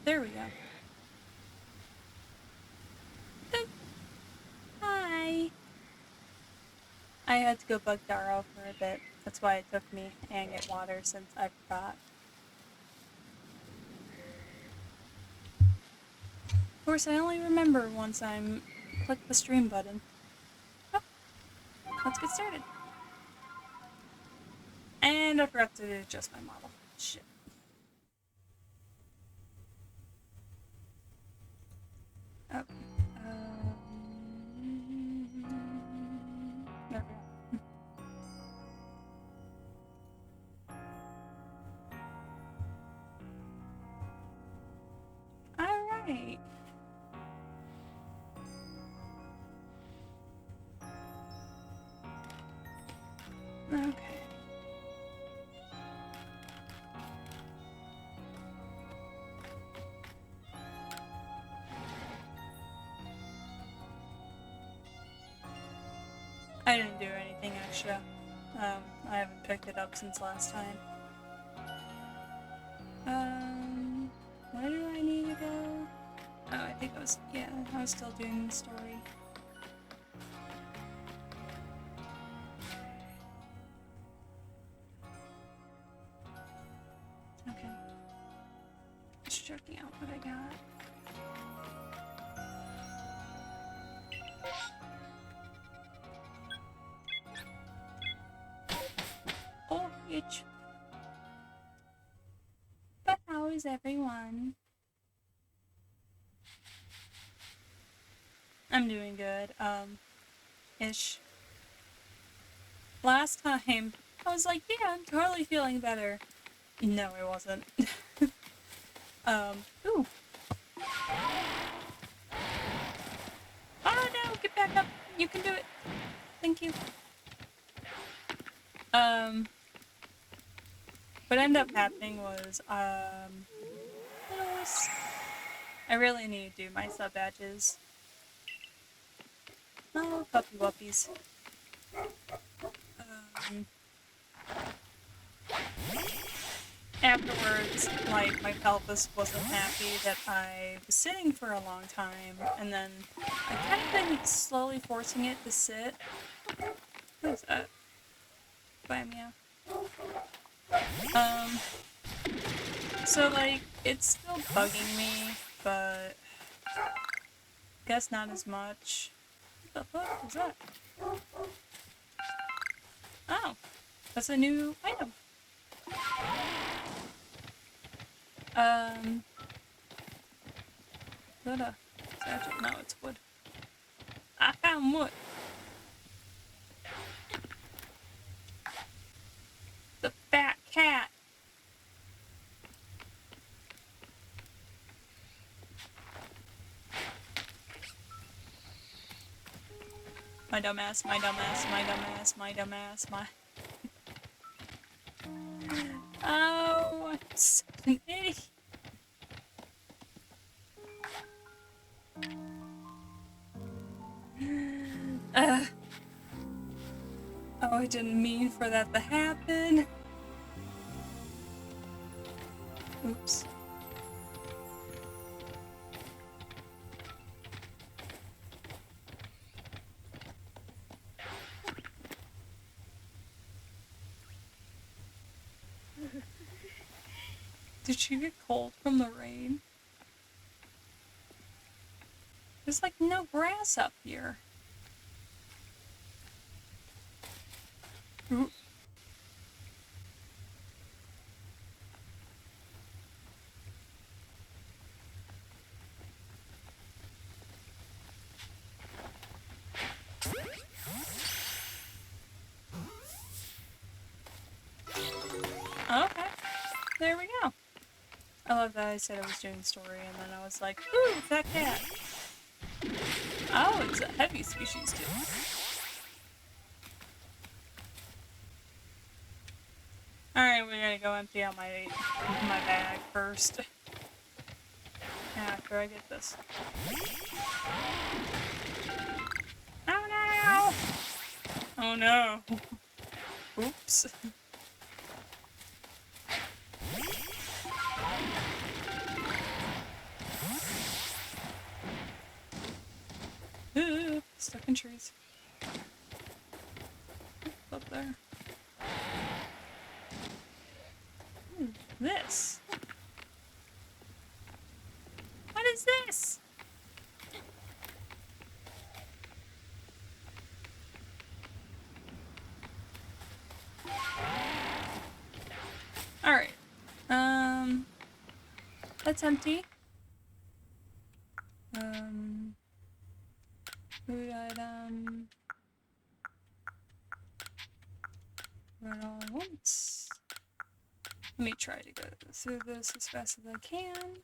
There we go. Hi! I had to go bug Darrow for a bit. That's why it took me and get water since I forgot. Of course, I only remember once I'm click the stream button. Oh, let's get started. And I forgot to adjust my model. Shit. Okay. There we go. Alright. Okay. I didn't do anything extra. I haven't picked it up since last time. Where do I need to go? Oh, I think I was still doing the story. Okay. Just checking out what I got. Oh, Hitched. But how is everyone? I'm doing good. Ish. Last time, I was like, yeah, I'm totally feeling better. No, I wasn't. Ooh. Oh no, get back up. You can do it. Thank you. What ended up happening was, I really need to do my sub badges. Oh, puppy wuppies. Afterwards, like, my pelvis wasn't happy that I was sitting for a long time, and then I've kind of been slowly forcing it to sit. What is that? Bye, meow. So, like, it's still bugging me, but I guess not as much. What the fuck is that? Oh, that's a new item. Is that a satchel? No, it's wood. I found wood. The fat cat. My dumbass, my dumbass, my dumbass, my dumbass, my... Oh, I'm such an idiot. Oh, I didn't mean for that to happen. Oops. Did you get cold from the rain? There's like no grass up here. Ooh. Okay, there we go. I love that I said I was doing story and then I was like, ooh, fat cat. Oh, it's a heavy species too. Alright, we're gonna go empty out my bag first. After I get this. Oh no! Oh no! Oops. Stuck in trees. Up there. This. What is this? Alright. That's empty. Food item. Run all at once. Let me try to go through this as fast as I can.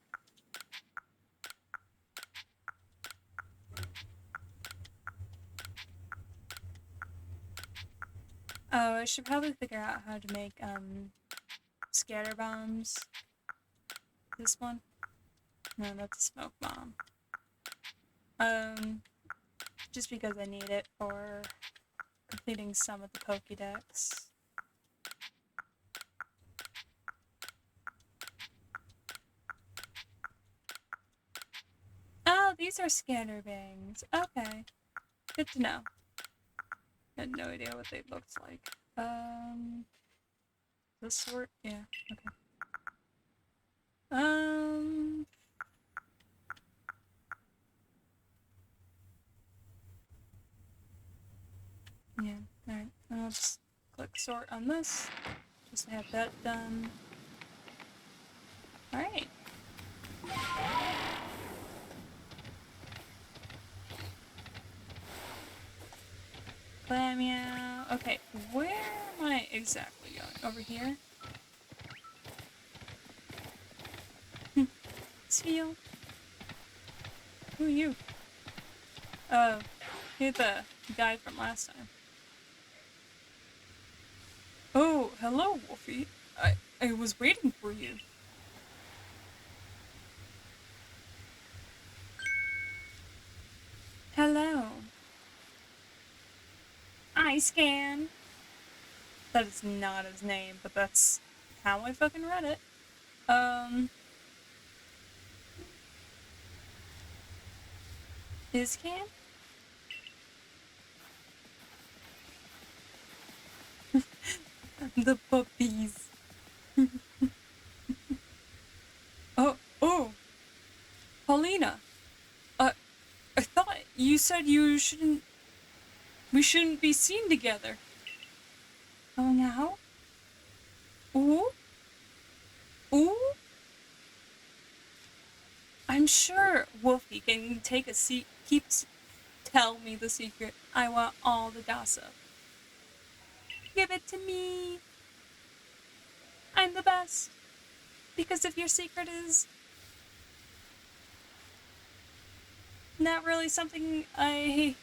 Oh, I should probably figure out how to make, scatter bombs. This one? No, that's a smoke bomb. Just because I need it for completing some of the Pokédex. Oh, these are scatter bangs. Okay. Good to know. I had no idea what they looked like. This sort? Yeah, okay. Yeah, alright. I'll just click sort on this. Just to have that done. Alright. Meow. Okay, where am I exactly going? Over here? Seal. Who are you? Oh, you're the guy from last time. Oh, hello, Wolfie. I was waiting for you. Hello. I scan. That is not his name, but that's how I fucking read it. His can? The puppies. Oh, Paulina. I thought you said we shouldn't be seen together. Oh, now? Ooh? Ooh? I'm sure Wolfie can take a seat, tell me the secret. I want all the gossip. Give it to me. I'm the best. Because if your secret is not really something how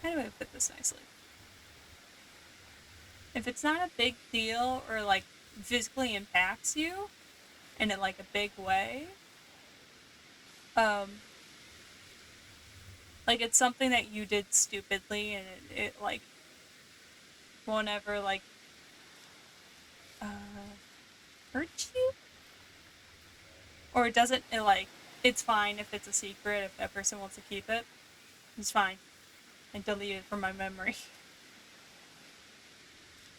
do I put this nicely? If it's not a big deal or like physically impacts you in a like a big way, like it's something that you did stupidly and it like won't ever like hurt you, or it doesn't it like it's fine if it's a secret. If that person wants to keep it, it's fine. I delete it from my memory.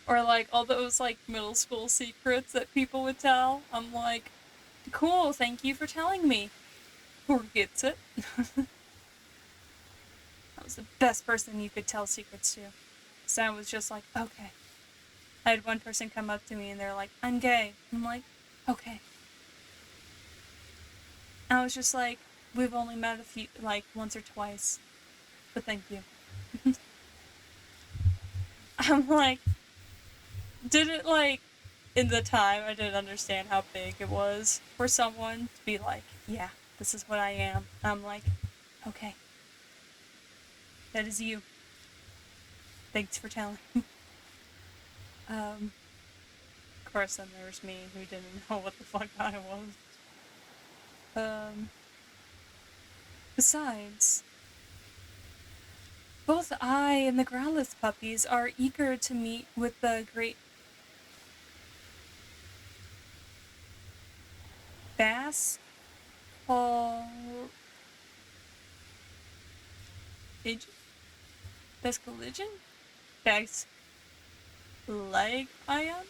Or like all those like middle school secrets that people would tell. I'm like, cool, thank you for telling me. Who gets it? I was the best person you could tell secrets to. So I was just like, okay. I had one person come up to me and they're like, I'm gay. I'm like, okay. I was just like, we've only met like once or twice, but thank you. I'm like, did it like, in the time I didn't understand how big it was for someone to be like, yeah, this is what I am. I'm like, okay. That is you. Thanks for telling. Of course then there was me who didn't know what the fuck I was. Besides, both I and the Growlithe puppies are eager to meet with the great bass called Hitched? Best collision? Best leg ion?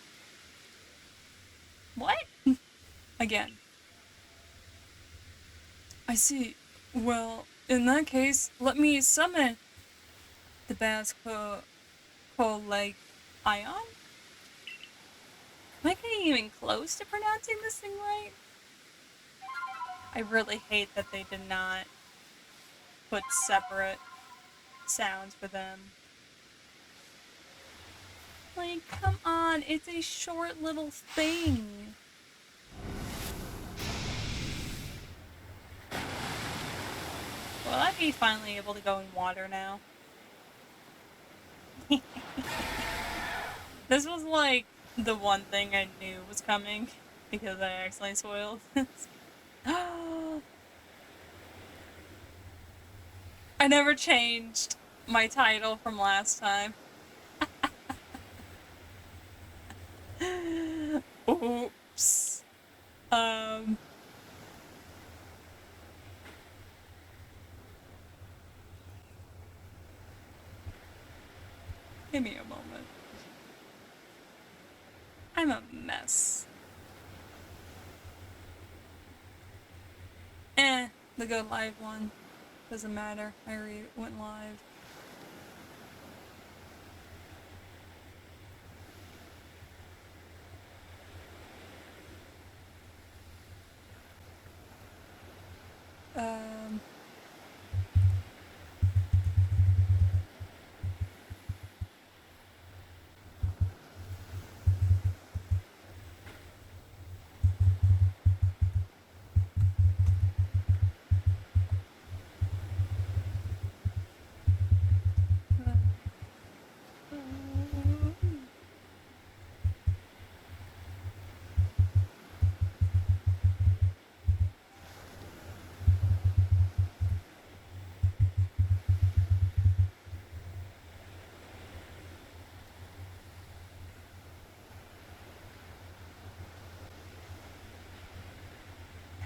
What? Again. I see. Well, in that case, let me summon the Basco leg ion? Am I getting even close to pronouncing this thing right? I really hate that they did not put separate sounds for them. Like, come on, it's a short little thing. Will I be finally able to go in water now? This was like the one thing I knew was coming because I accidentally spoiled this. I never changed my title from last time. Oops. Give me a moment. I'm a mess. The go live one. Doesn't matter. I already went live.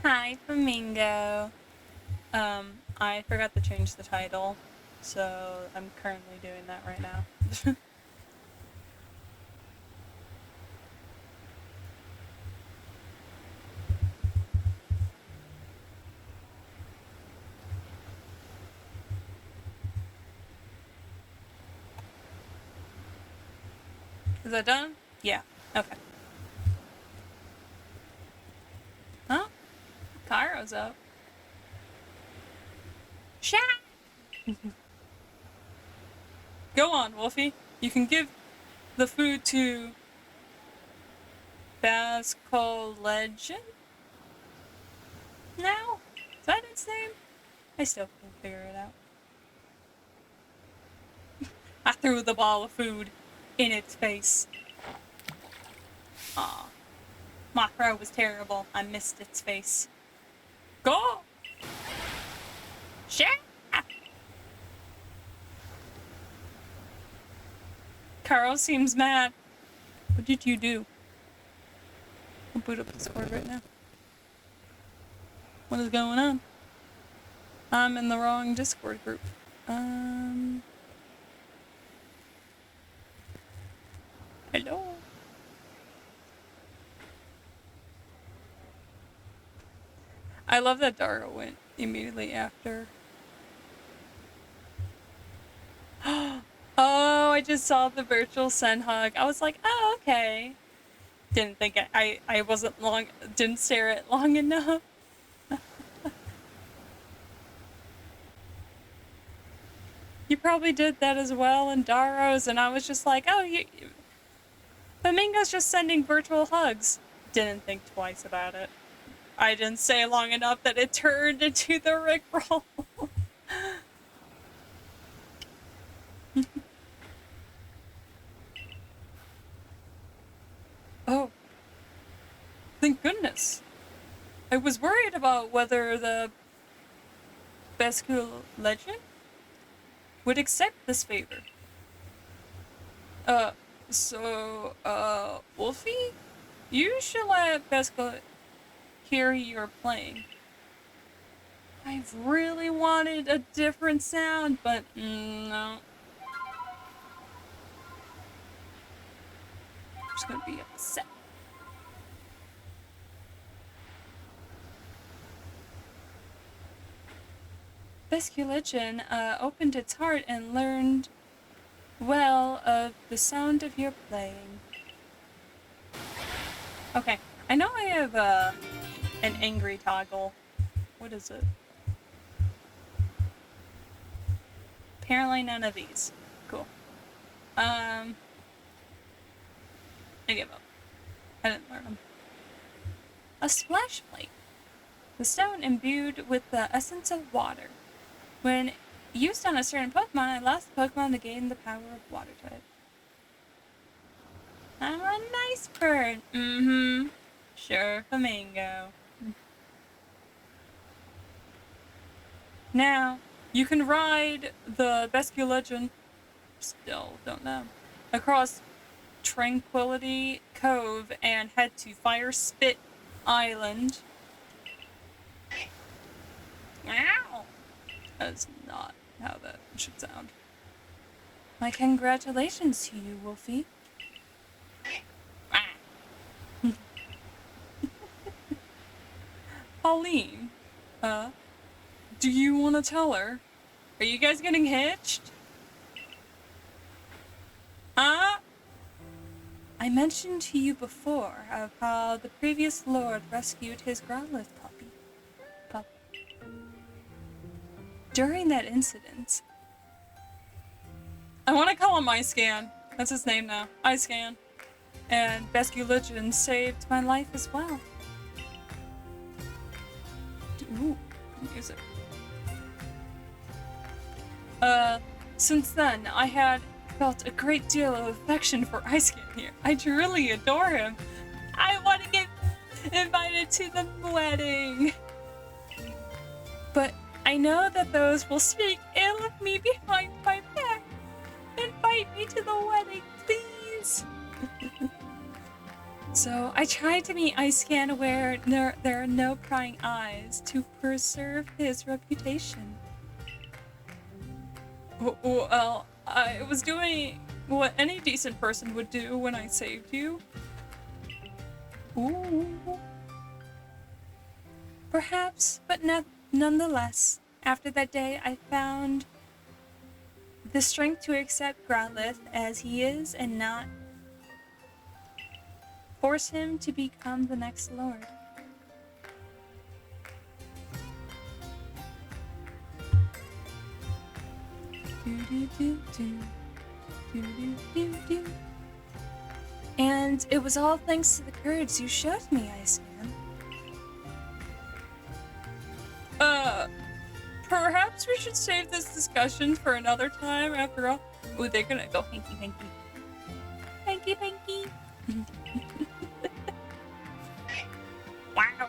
Hi, Flamingo. I forgot to change the title, so I'm currently doing that right now. Is that done? Yeah. Okay. Huh? Cairo's up. Shat! Go on, Wolfie. You can give the food to Basco Legend? Now? Is that its name? I still can't figure it out. I threw the ball of food in its face. Aw. My throw was terrible. I missed its face. Go! Shit! Carl seems mad. What did you do? I'll boot up Discord right now. What is going on? I'm in the wrong Discord group. Hello? I love that Dara went immediately after. Oh, I just saw the virtual send hug. I was like, oh, okay. Didn't think I didn't stare at it long enough. You probably did that as well in Daro's, and I was just like, oh, Flamingo's just sending virtual hugs. Didn't think twice about it. I didn't stay long enough that it turned into the Rickroll. Oh. Thank goodness. I was worried about whether the Bascule Legend would accept this favor. Wolfie? You should let Bascule hear you're playing. I've really wanted a different sound, but no. I'm just gonna be upset. Besculigen opened its heart and learned well of the sound of your playing. Okay, I know I have an angry toggle. What is it? Apparently none of these. Cool. I give up. I didn't learn them. A splash plate. The stone imbued with the essence of water. When used on a certain Pokemon, it allows the Pokemon to gain the power of water type. I'm a nice bird. Mm-hmm. Sure, flamingo. Now, you can ride the Besculigen, still don't know, across Tranquility Cove and head to Fire Spit Island. Ow! That is not how that should sound. My congratulations to you, Wolfie. Pauline, do you want to tell her? Are you guys getting hitched? I mentioned to you before of how the previous lord rescued his Growlithe puppy. During that incident, I want to call him iScan. That's his name now. iScan. And Besculigen saved my life as well. Ooh, music. Since then, I had felt a great deal of affection for iScan here. I truly adore him. I want to get invited to the wedding. But I know that those will speak ill of me behind my back. Invite me to the wedding, please. So I tried to meet iScan where there are no prying eyes to preserve his reputation. Well, I was doing what any decent person would do when I saved you. Ooh. Perhaps, but nonetheless, after that day I found the strength to accept Growlithe as he is and not force him to become the next lord. And it was all thanks to the courage you showed me, iScan. Perhaps we should save this discussion for another time after all. Ooh, they're gonna go hanky panky. Hanky panky. Wow.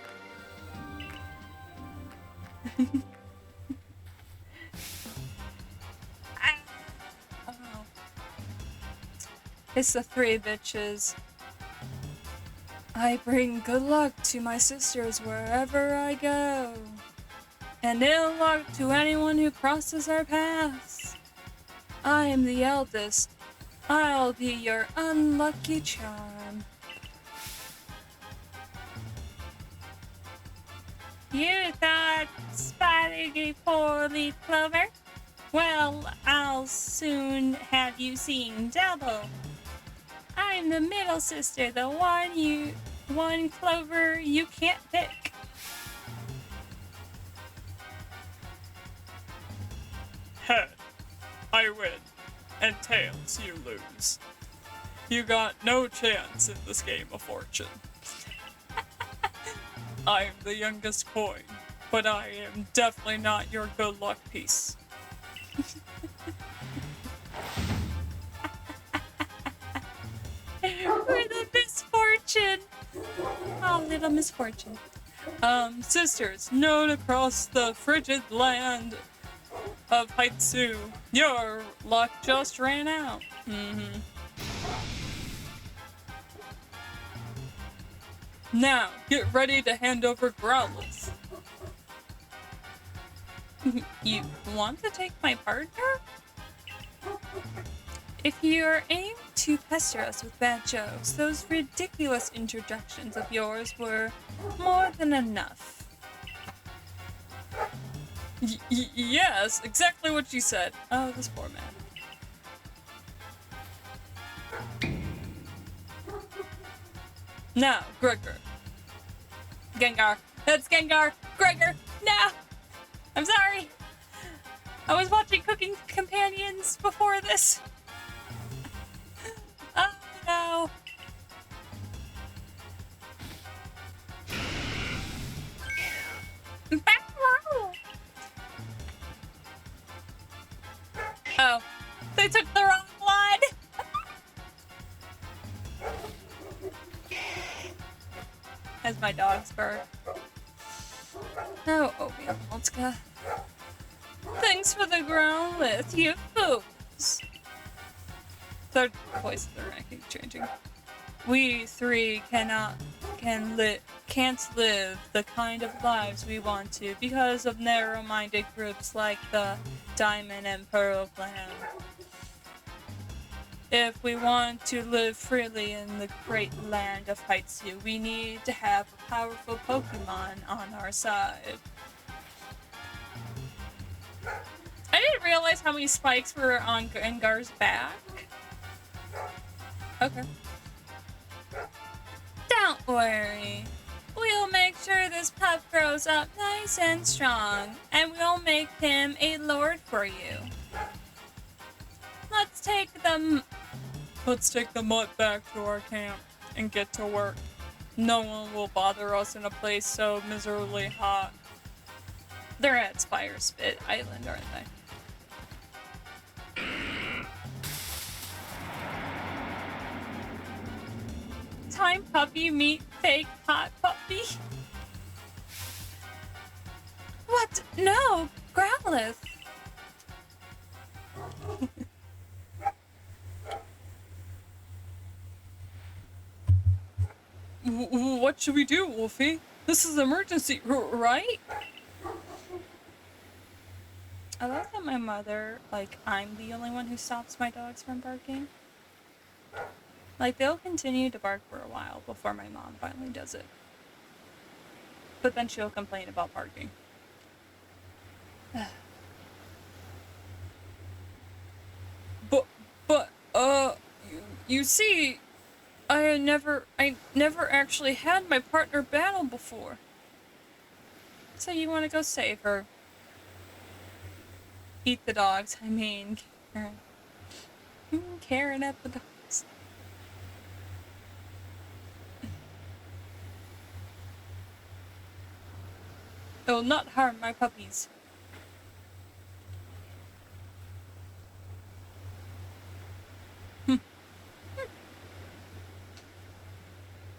Oh. It's the three bitches. I bring good luck to my sisters wherever I go, and ill luck to anyone who crosses our paths. I am the eldest. I'll be your unlucky charm. You thought spotted a poor-leaf clover? Well, I'll soon have you seeing double. I'm the middle sister, the one clover you can't pick. Head, I win, and tails, you lose. You got no chance in this game of fortune. I'm the youngest coin, but I am definitely not your good luck piece. For the misfortune! Oh, little misfortune. Sisters, known across the frigid land of Hitched, your luck just ran out. Now, get ready to hand over Growlithe. You want to take my partner? If you're aimed to pester us with bad jokes, those ridiculous introductions of yours were more than enough. Yes, exactly what you said. Oh, this poor man. No, Gregor. Gengar. That's Gengar. Gregor. No! I'm sorry. I was watching Cooking Companions before this. Oh, no. Oh, they took the wrong blood. As my dogs bark. No, oatmeal, Moltka. Thanks for the ground with you fools. Their voices are gonna keep changing. We three can't live the kind of lives we want to because of narrow-minded groups like the Diamond and Pearl Clan. If we want to live freely in the great land of Hitched, we need to have a powerful Pokemon on our side. I didn't realize how many spikes were on Gengar's back. Okay. Don't worry. We'll make sure this pup grows up nice and strong, and we'll make him a lord for you. Let's take the mutt back to our camp and get to work. No one will bother us in a place so miserably hot. They're at Spire Spit Island, aren't they? Time puppy meet fake hot puppy. What? No, Growlithe. What should we do, Wolfie? This is emergency, right? I love that my mother, like, I'm the only one who stops my dogs from barking. Like, they'll continue to bark for a while before my mom finally does it. But then she'll complain about barking. You see, I never actually had my partner battle before. So you want to go save her? Eat the dogs, I mean, Karen. Karen at the dogs. It will not harm my puppies.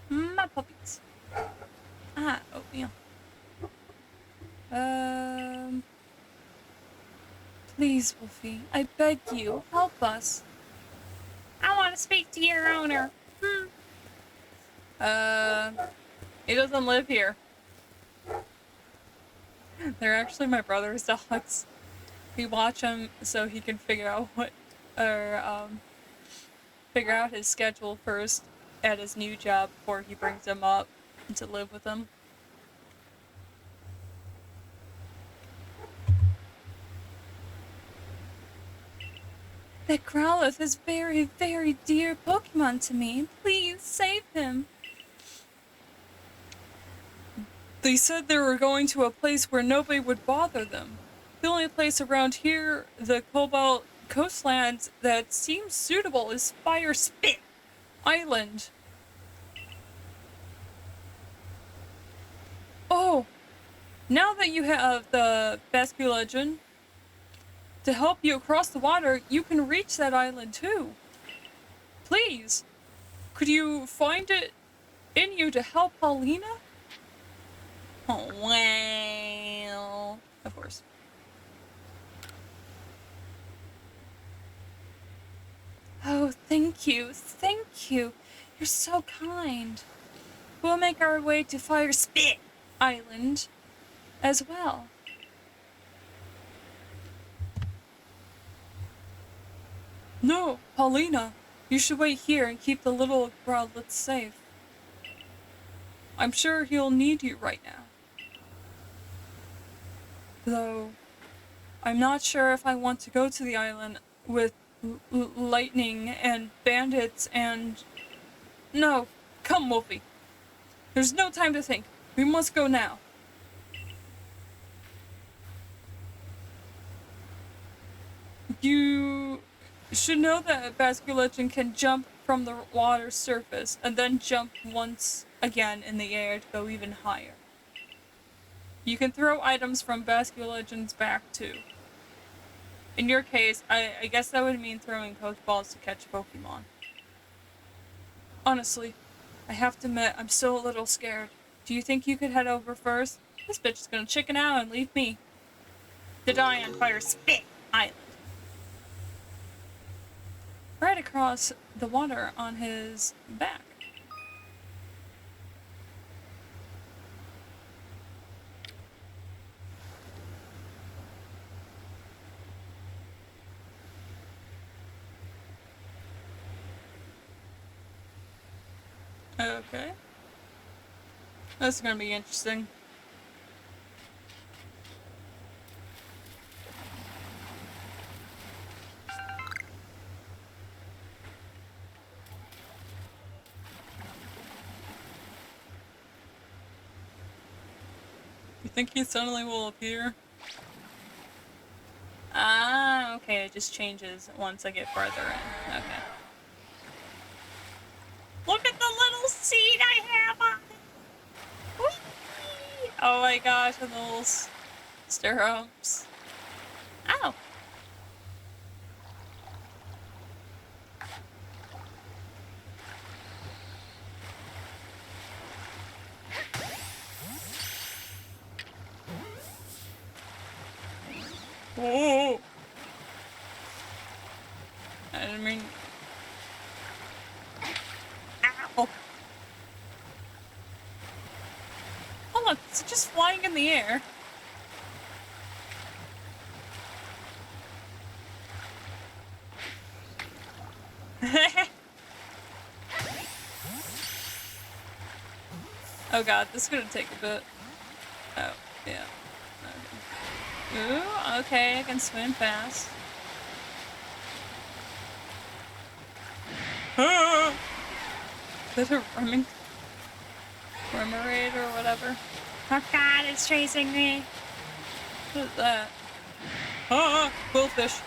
My puppies. Ah, oatmeal. Please, Wolfie, I beg you, help us. I want to speak to your owner. He doesn't live here. They're actually my brother's dogs. We watch him so he can figure out figure out his schedule first at his new job before he brings him up to live with him. That Growlithe is very, very dear Pokemon to me. Please save him. They said they were going to a place where nobody would bother them. The only place around here, the Cobalt Coastlands, that seems suitable is Fire Spit Island. Oh, now that you have the Basculegion to help you across the water, you can reach that island too. Please, could you find it in you to help Paulina? Oh, well, of course. Oh, thank you, thank you. You're so kind. We'll make our way to Fire Spit Island as well. No, Paulina! You should wait here and keep the little Growlithe safe. I'm sure he'll need you right now. Though, I'm not sure if I want to go to the island with lightning and bandits and... No, come, Wolfie. There's no time to think. We must go now. You should know that Basculegend can jump from the water's surface and then jump once again in the air to go even higher. You can throw items from Basculegend's back too. In your case, I guess that would mean throwing Pokeballs to catch Pokemon. Honestly, I have to admit, I'm still a little scared. Do you think you could head over first? This bitch is gonna chicken out and leave me to die on Fire Spit Island. Right across the water on his back. Okay. That's gonna be interesting. You think he suddenly will appear? Ah, okay, it just changes once I get farther in. Okay. Look at the little seat I have on it! Whee! Oh my gosh, and the little stirrups. Ow! Whoa! I didn't mean... Ow! Oh look, it's just flying in the air. Oh god, this is gonna take a bit. Oh, yeah. Okay. Ooh, okay, I can swim fast. Ah! Is that a remoraid or whatever? Oh god, it's chasing me! What is that? Ah! Quillfish!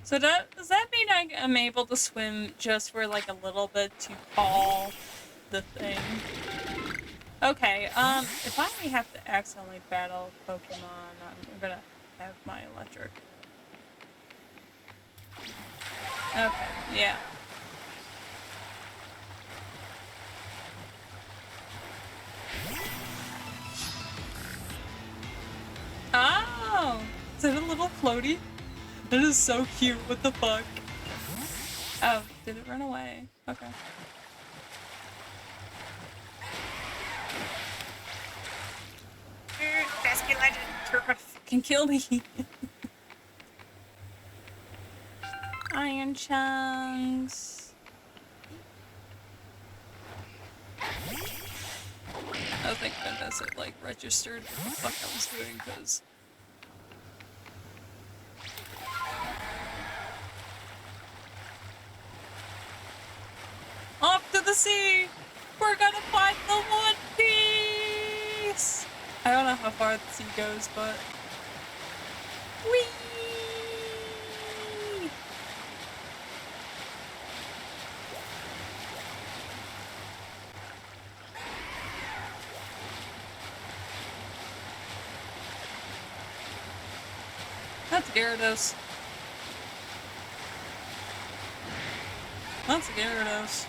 So does that mean I am able to swim just for like a little bit to call the thing? Okay, if I have to accidentally battle Pokemon, I'm gonna have my electric. Okay, yeah. Oh! Is it a little floaty? That is so cute, what the fuck? Oh, did it run away? Okay. Basculegend, you're gonna fucking kill me! Iron chunks. Oh, thank goodness it like registered what the fuck I was doing, because off to the sea! We're gonna find the One Piece! I don't know how far the sea goes, but... Whee! That's Gyarados. That's Gyarados.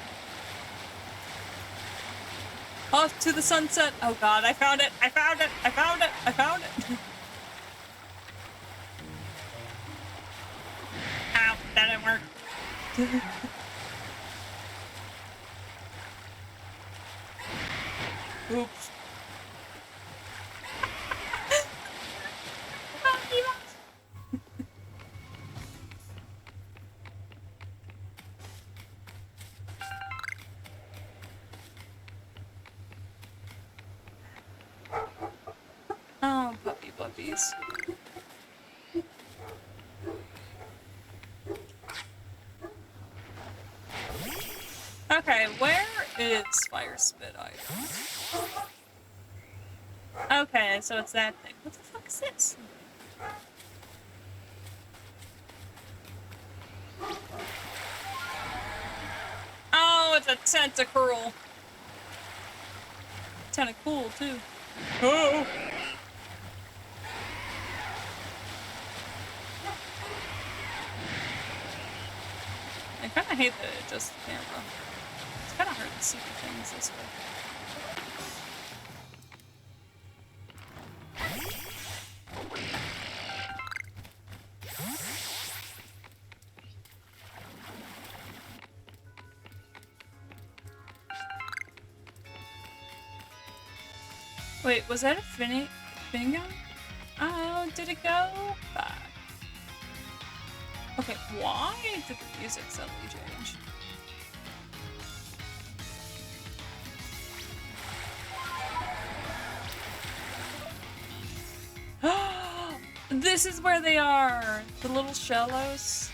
Off to the sunset! Oh god, I found it! I found it! I found it! I found it! Ow, that didn't work. Oops. Oh, puppy puppies. Okay, where is Fire Spit Item? Okay, so it's that thing. What the fuck is this? Oh, it's a tentacruel. Kinda cool, too. Oh! I kinda hate that it adjusts the camera. It's kinda hard to see the things this way. Wait, was that a finning gun? Oh, did it go back? Okay, why did the music suddenly change? This is where they are! The little shallows.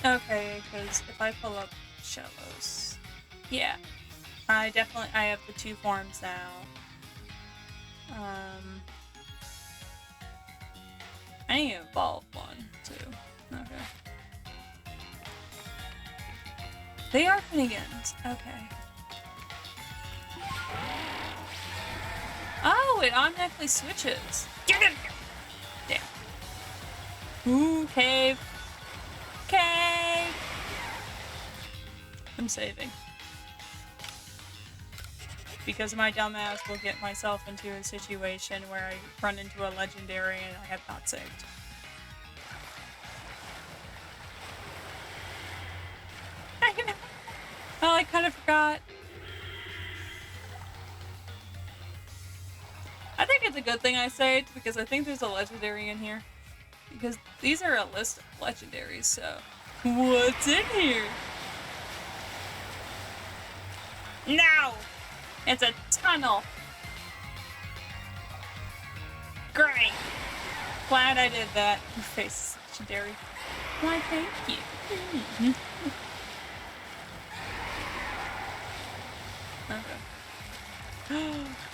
Okay, because if I pull up shallows, yeah, I have the 2 forms now. I need to evolve one too. Okay. They are Finnegans. Okay. Oh, it automatically switches. Get in here! Damn. Ooh, cave. Cave! I'm saving. Because my dumbass will get myself into a situation where I run into a legendary and I have not saved. Oh, I kind of forgot. I think it's a good thing I saved because I think there's a legendary in here. Because these are a list of legendaries, so... What's in here? No! It's a tunnel! Great! Glad I did that. Your face is legendary. Why, thank you. Okay.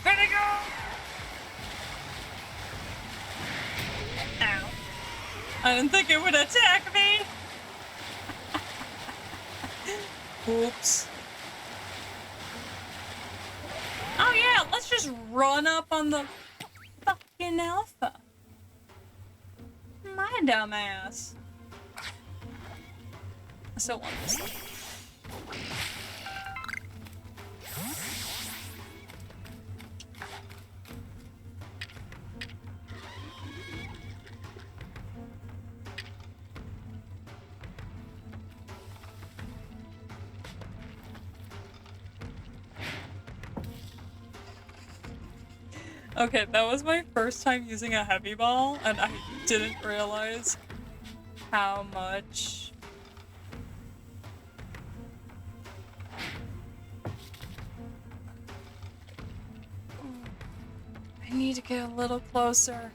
Vinegar! Ow. I didn't think it would attack me! Oops. Oh yeah, let's just run up on the fucking alpha. My dumbass. I still want this thing. Okay, that was my first time using a heavy ball, and I didn't realize how much... I need to get a little closer.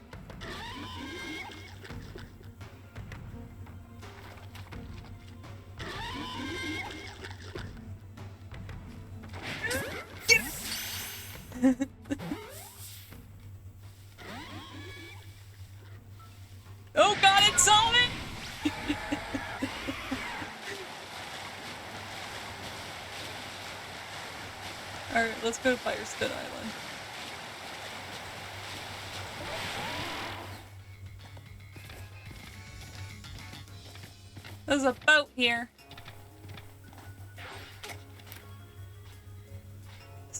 Oh god, it saw me! Alright, let's go to Fire Spit Island. There's a boat here.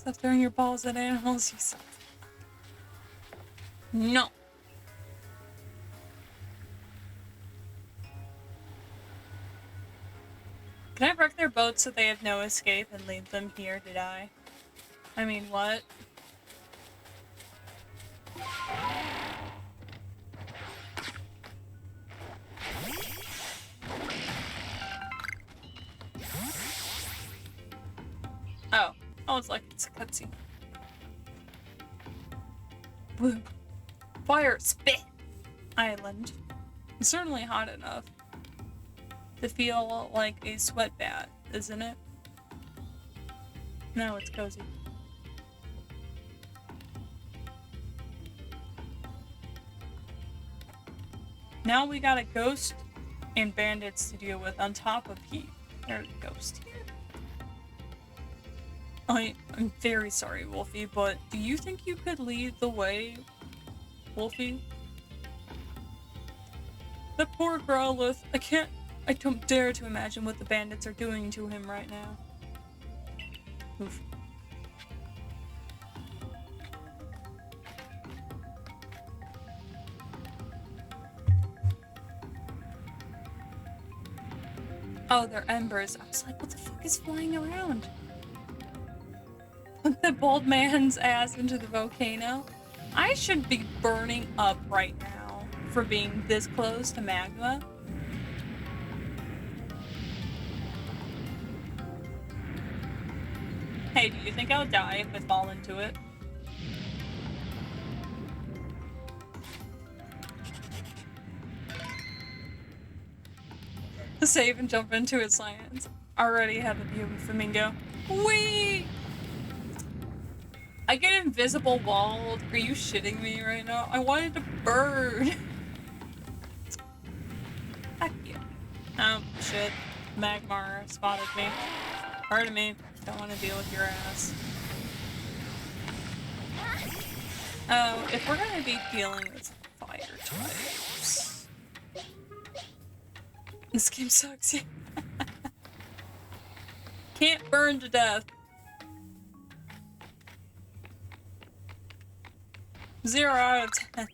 Stop throwing your balls at animals, you suck. No. Can I wreck their boat so they have no escape and leave them here to die? I mean, what? Oh. Oh, it's like it's a cutscene. Woo. Fire spit island. It's certainly hot enough to feel like a sweat bath, isn't it? No, it's cozy. Now we got a ghost and bandits to deal with on top of heat. There's a ghost here. I'm very sorry, Wolfie, but do you think you could lead the way, Wolfie? The poor Growlithe. I don't dare to imagine what the bandits are doing to him right now. Oof. Oh, they're embers. I was like, what the fuck is flying around? Put the bald man's ass into the volcano. I should be burning up right now for being this close to magma. Hey, do you think I'll die if I fall into it? Save and jump into its science. Already have a view of Flamingo. Whee! I get invisible walled. Are you shitting me right now? I wanted to burn. Fuck you. Oh, shit. Magmar spotted me. Pardon me. Don't want to deal with your ass. Oh, if we're gonna be dealing with fire types. This game sucks. Can't burn to death. 0 out of 10.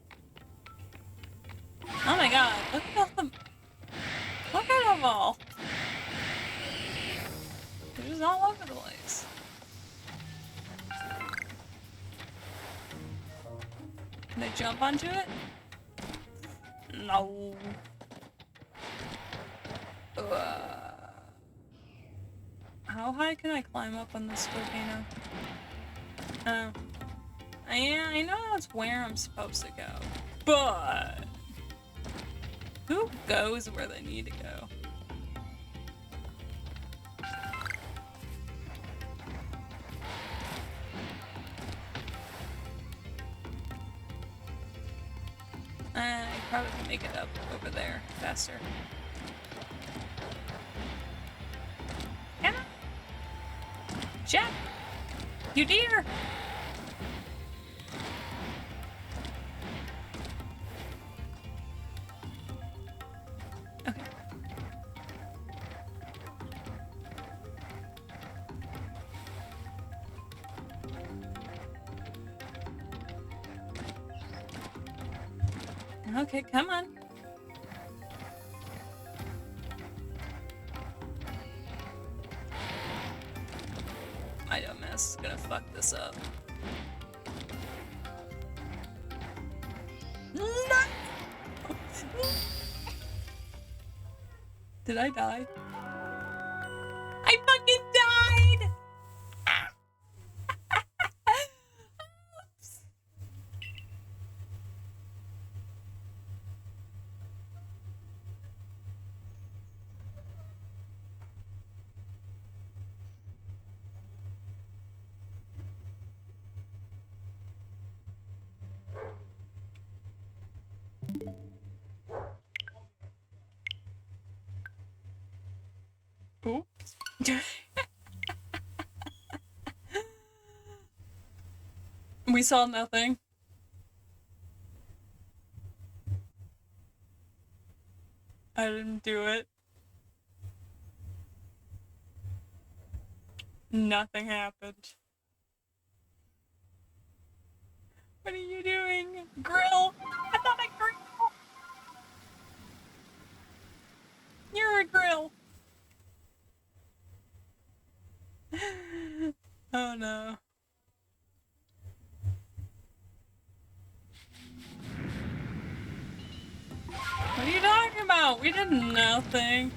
Oh my god, look at all them. Look at them all. They're just all over the place. Can I jump onto it? No. How high can I climb up on this volcano? Oh. Yeah, I know that's where I'm supposed to go. But who goes where they need to go? I probably can make it up over there faster. Can I? Jack! You dear! Okay. Okay, come on. My dumbass is gonna fuck this up. No! Did I die? I fucking died! Oops. We saw nothing. I didn't do it. Nothing happened. What are you doing? Grill? I thought I grill. You're a grill. Oh no. What are you talking about? We did nothing.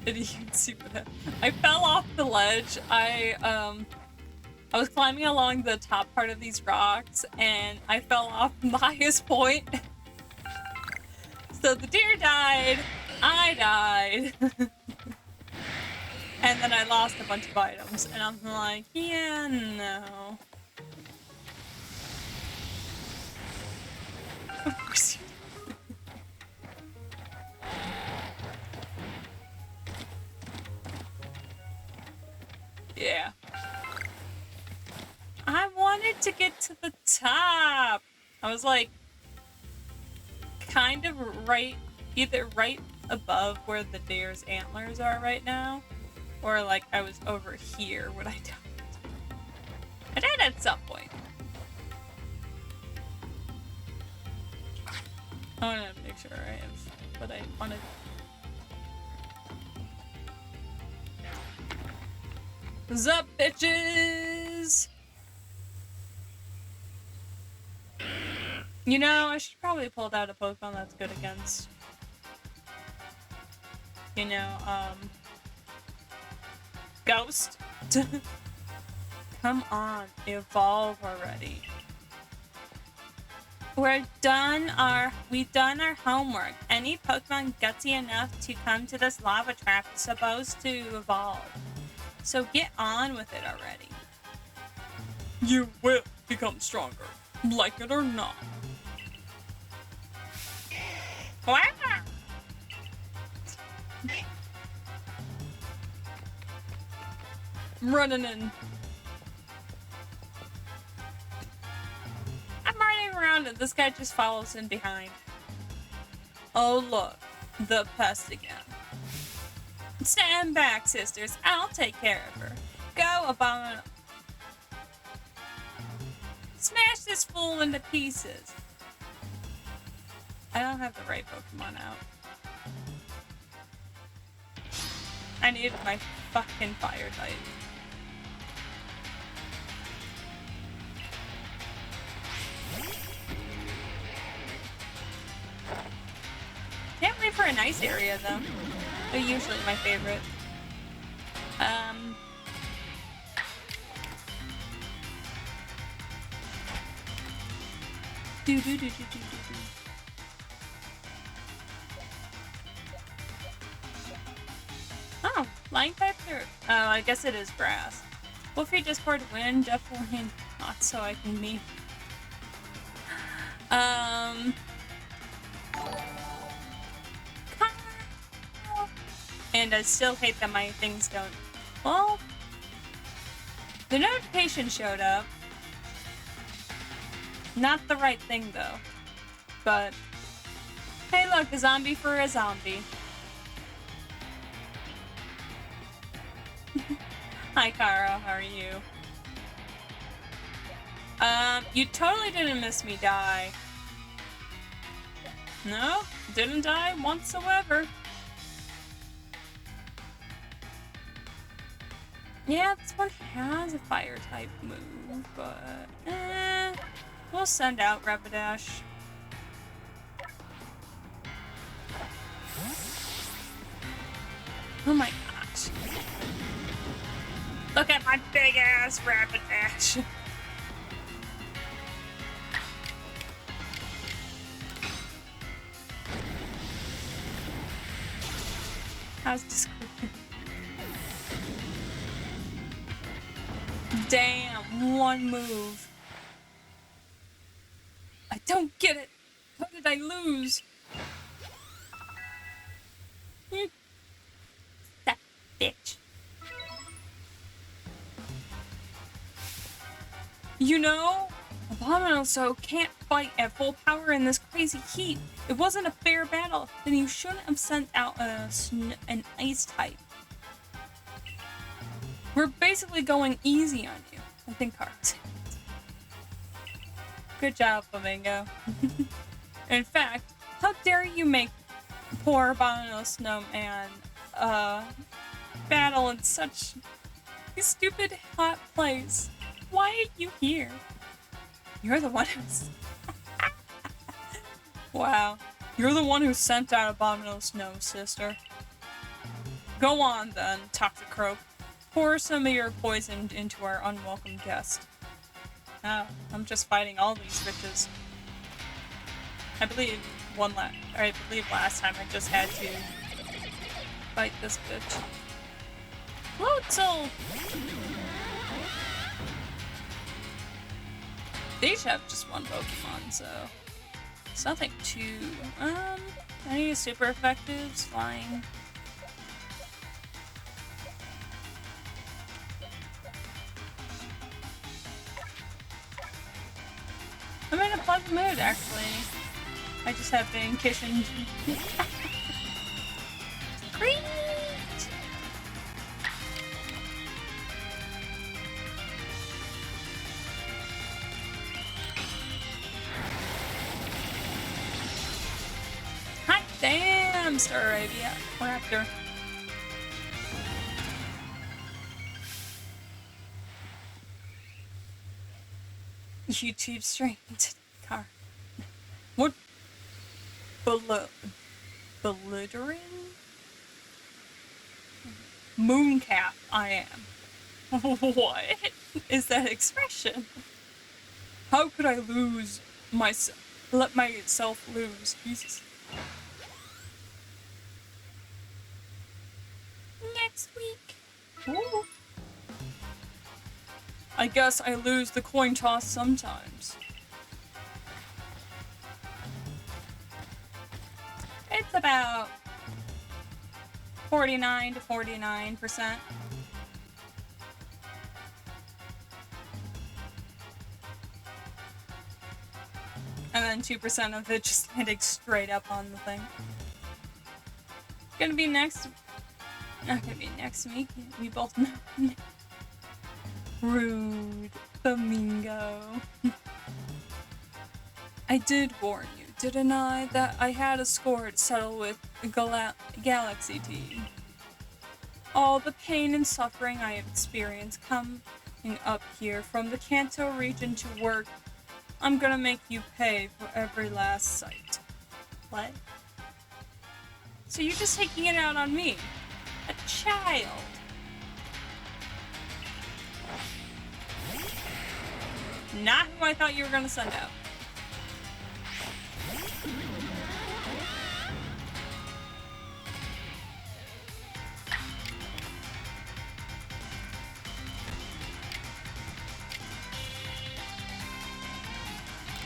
Did you see what happened? I fell off the ledge. I was climbing along the top part of these rocks and I fell off the highest point. So the deer died, I died, and then I lost a bunch of items, and I'm like, yeah, no. Of course you did. Yeah. I wanted to get to the top. I was like, kind of either right above where the deer's antlers are right now, or like I was over here when I died. I died at some point. I want to make sure I have what I wanted. What's up, bitches? You know, I should probably pull out a Pokemon that's good against, you know, Ghost. Come on, evolve already. We've done our homework. Any Pokemon gutsy enough to come to this lava trap is supposed to evolve. So get on with it already. You will become stronger, like it or not. I'm running in. I'm running around and this guy just follows in behind. Oh look, the pest again. Stand back, sisters. I'll take care of her. Go, Abominable. Smash this fool into pieces. I don't have the right Pokemon out. I needed my fucking fire type. Can't wait for a nice area though. They're usually my favorite. Oh, flying type there. Oh, I guess it is grass. Wolfie just poured wind, definitely not so I can be. And I still hate that my things don't. Well, the notification showed up. Not the right thing though. But hey, look, a zombie for a zombie. Hi, Kara. How are you? You totally didn't miss me die. No, didn't die whatsoever. Yeah, this one has a fire type move, but we'll send out Rapidash. Oh my gosh. Look at my big ass Rapidash. How's this? Damn, one move. I don't get it. How did I lose? That bitch. You know, Abominable so can't fight at full power in this crazy heat. It wasn't a fair battle. Then you shouldn't have sent out an ice type. We're basically going easy on you. I think Carl's. Good job, Flamingo. In fact, how dare you make poor Abominable Snowman battle in such a stupid hot place? Why are you here? You're the one who's... Wow. You're the one who sent out Abominable Snow, sister. Go on then, Toxicroak. Pour some of your poison into our unwelcome guest. Oh, I'm just fighting all these bitches. I believe last time I just had to fight this bitch. Floatzel! They each have just one Pokemon, so it's nothing too any super effectives, flying. I'm in a fun mood, actually. I just have been kissing. Great! Hot damn, Staravia Raptor. YouTube stream car. What belittling mooncap I am. What is that expression? How could I lose myself? Let myself lose. Jesus. Next week. Ooh. I guess I lose the coin toss sometimes. It's about 49 to 49%. And then 2% of it just landing straight up on the thing. Gonna be next. Not gonna be next week. We both know. Rude. Flamingo. I did warn you, didn't I, that I had a score to settle with the Galaxy team. All the pain and suffering I have experienced coming up here from the Kanto region to work, I'm gonna make you pay for every last sight. What? So you're just taking it out on me? A child? Not who I thought you were gonna send out.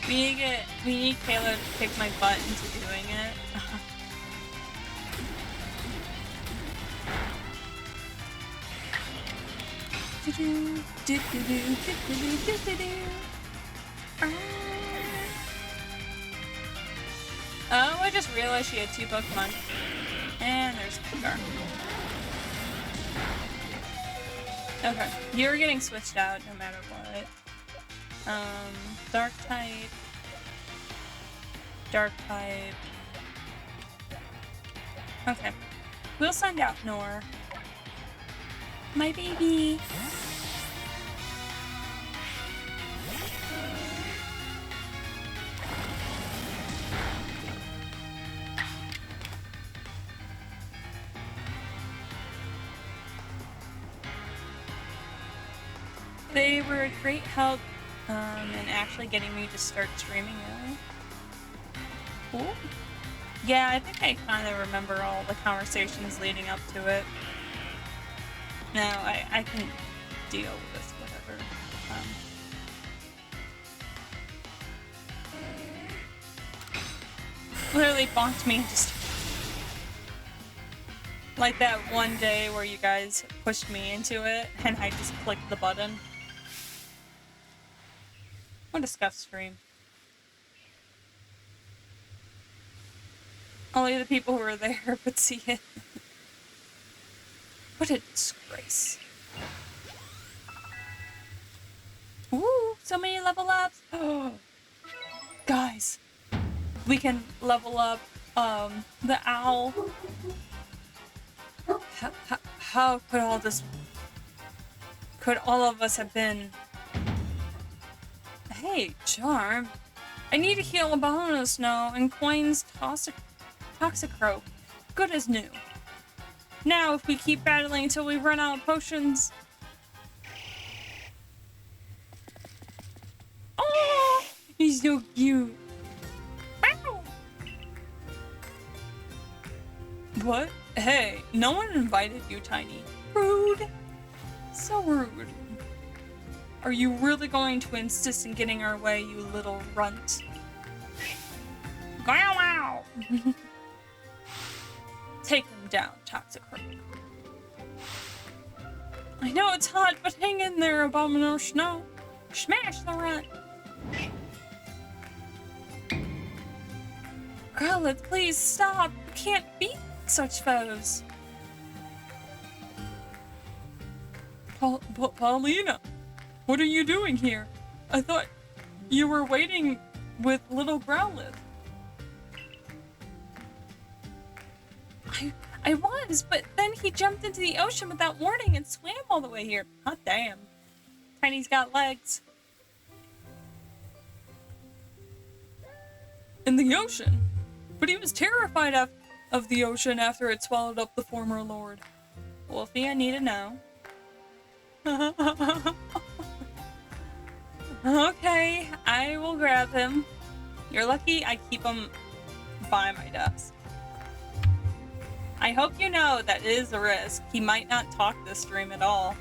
We need Kayla to kick my butt into doing it. Oh, I just realized she had 2 Pokemon. And there's Gengar. Okay, you're getting switched out no matter what. Dark type. Dark type. Okay. We'll send out Nor. My baby! They were a great help in actually getting me to start streaming early. Cool. Yeah, I think I kind of remember all the conversations leading up to it. No, I can deal with whatever. Literally bonked me and just... Like that one day where you guys pushed me into it and I just clicked the button. What a scuff stream. Only the people who were there would see it. What a disgrace. Ooh, so many level ups. Oh. Guys, we can level up the owl. How could all of us have been? Hey, Charm. I need to heal Abominable Snow and Coin's Toxicroak. Good as new. Now, if we keep battling until we run out of potions... Oh! He's so cute. Ow! What? Hey, no one invited you, Tiny. Rude. So rude. Are you really going to insist in getting our way, you little runt? Wow, wow! Take him down, Toxicroak. I know it's hot, but hang in there, Abominable Snow. Smash the runt! Growlithe, please stop! You can't beat such foes! Paulina! What are you doing here? I thought you were waiting with little Growlithe. I was, but then he jumped into the ocean without warning and swam all the way here. Hot damn. Tiny's got legs. In the ocean? But he was terrified of the ocean after it swallowed up the former lord. Wolfie, I need to know. Okay, I will grab him. You're lucky I keep him by my desk. I hope you know that it is a risk. He might not talk this stream at all.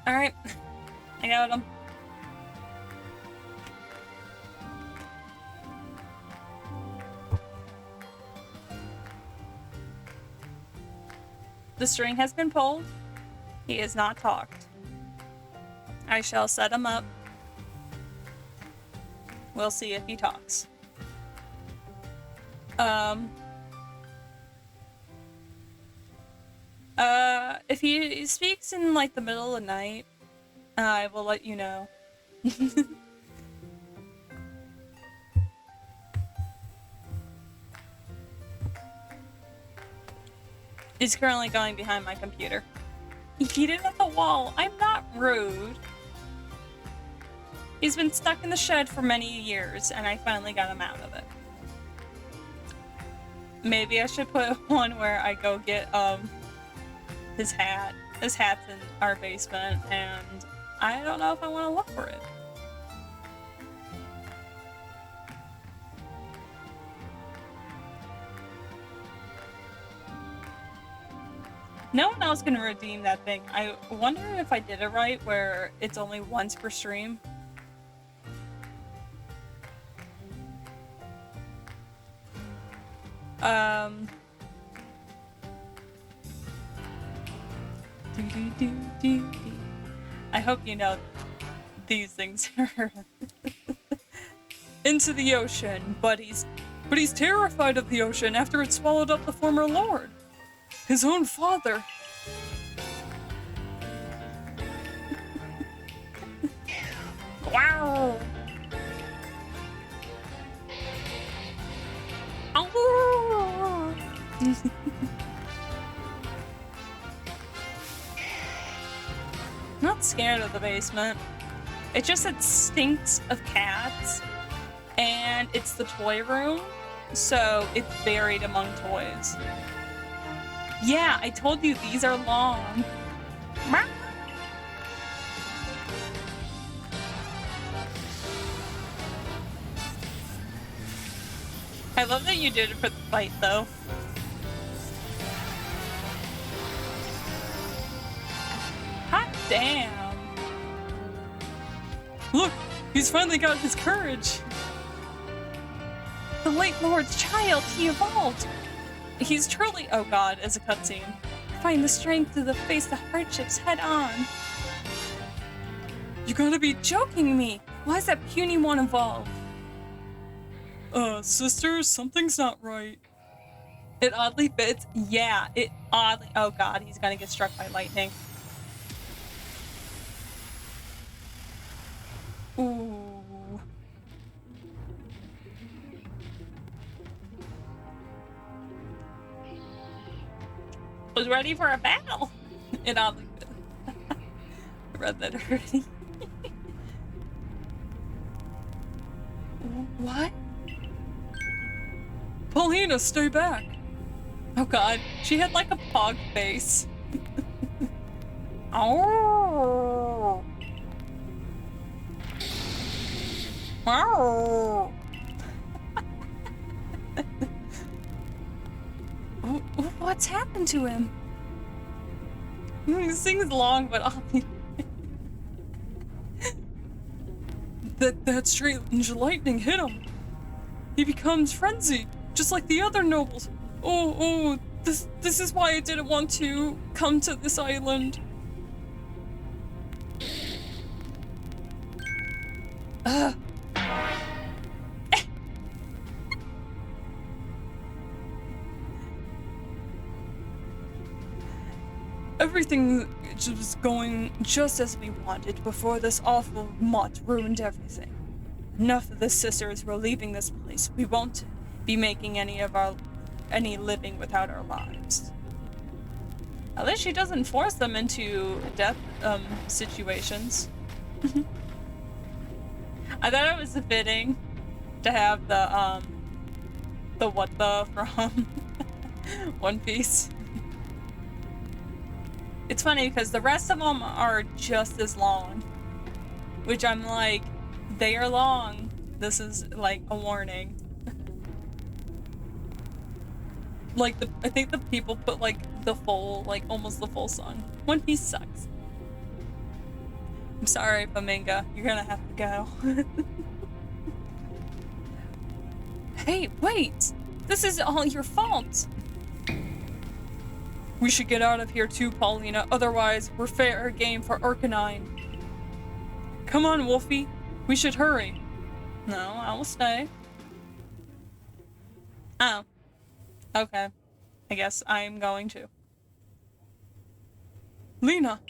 Alright, I got him. The string has been pulled. He has not talked. I shall set him up. We'll see if he talks. If he speaks in like the middle of the night, I will let you know. He's currently going behind my computer. He cheated at the wall. I'm not rude. He's been stuck in the shed for many years, and I finally got him out of it. Maybe I should put one where I go get his hat. His hat's in our basement, and I don't know if I want to look for it. No one else can redeem that thing. I wonder if I did it right, where it's only once per stream. I hope you know these things are into the ocean, but he's terrified of the ocean after it swallowed up the former lord. His own father. Wow. Oh. Not scared of the basement. It just it stinks of cats, and it's the toy room, so it's buried among toys. Yeah, I told you these are long. I love that you did it for the fight, though. Hot damn. Look, he's finally got his courage. The late Lord's child, he evolved. He's truly, oh god, as a cutscene. Find the strength to face the hardships head on. You gotta be joking me. Why is that puny one evolve? Sister, something's not right. It oddly fits. Yeah, it oddly... Oh god, he's gonna get struck by lightning. Ooh. Was ready for a battle. It oddly fits. I read that already. What? Paulina, stay back. Oh god, she had like a pog face. Oh. Oh. What's happened to him? He sings long, but that strange lightning hit him. He becomes frenzied, just like the other nobles. Oh, this is why I didn't want to come to this island. Everything was going just as we wanted before this awful mutt ruined everything. Enough of the sisters were leaving this place. We won't be making any living without our lives. At least she doesn't force them into death situations. I thought it was fitting to have the what the from One Piece. It's funny because the rest of them are just as long, which I'm like, they are long. This is like a warning. Like I think the people put like the full, like almost the full song. One Piece sucks. I'm sorry, Flamingo. You're gonna have to go. Hey, wait! This is all your fault! We should get out of here too, Paulina, otherwise we're fair game for Arcanine. Come on, Wolfie. We should hurry. No, I will stay. Oh. Okay. I guess I'm going to. Lena!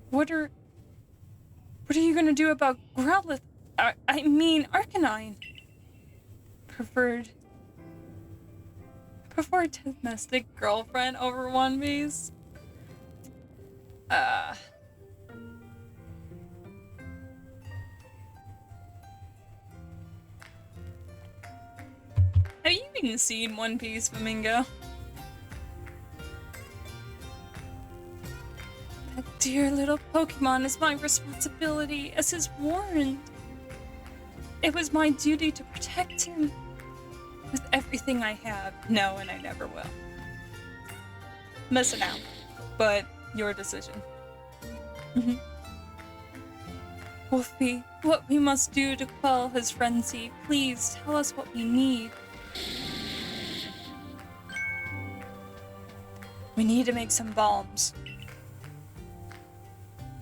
What are you gonna do about Growlithe? I mean, Arcanine. Preferred domestic girlfriend over One Piece? Have you even seen One Piece, Flamingo? That dear little Pokemon is my responsibility as his warden. It was my duty to protect him with everything I have. No, and I never will. Missing out, but your decision. Wolfie, what we must do to quell his frenzy, please tell us what we need. We need to make some bombs.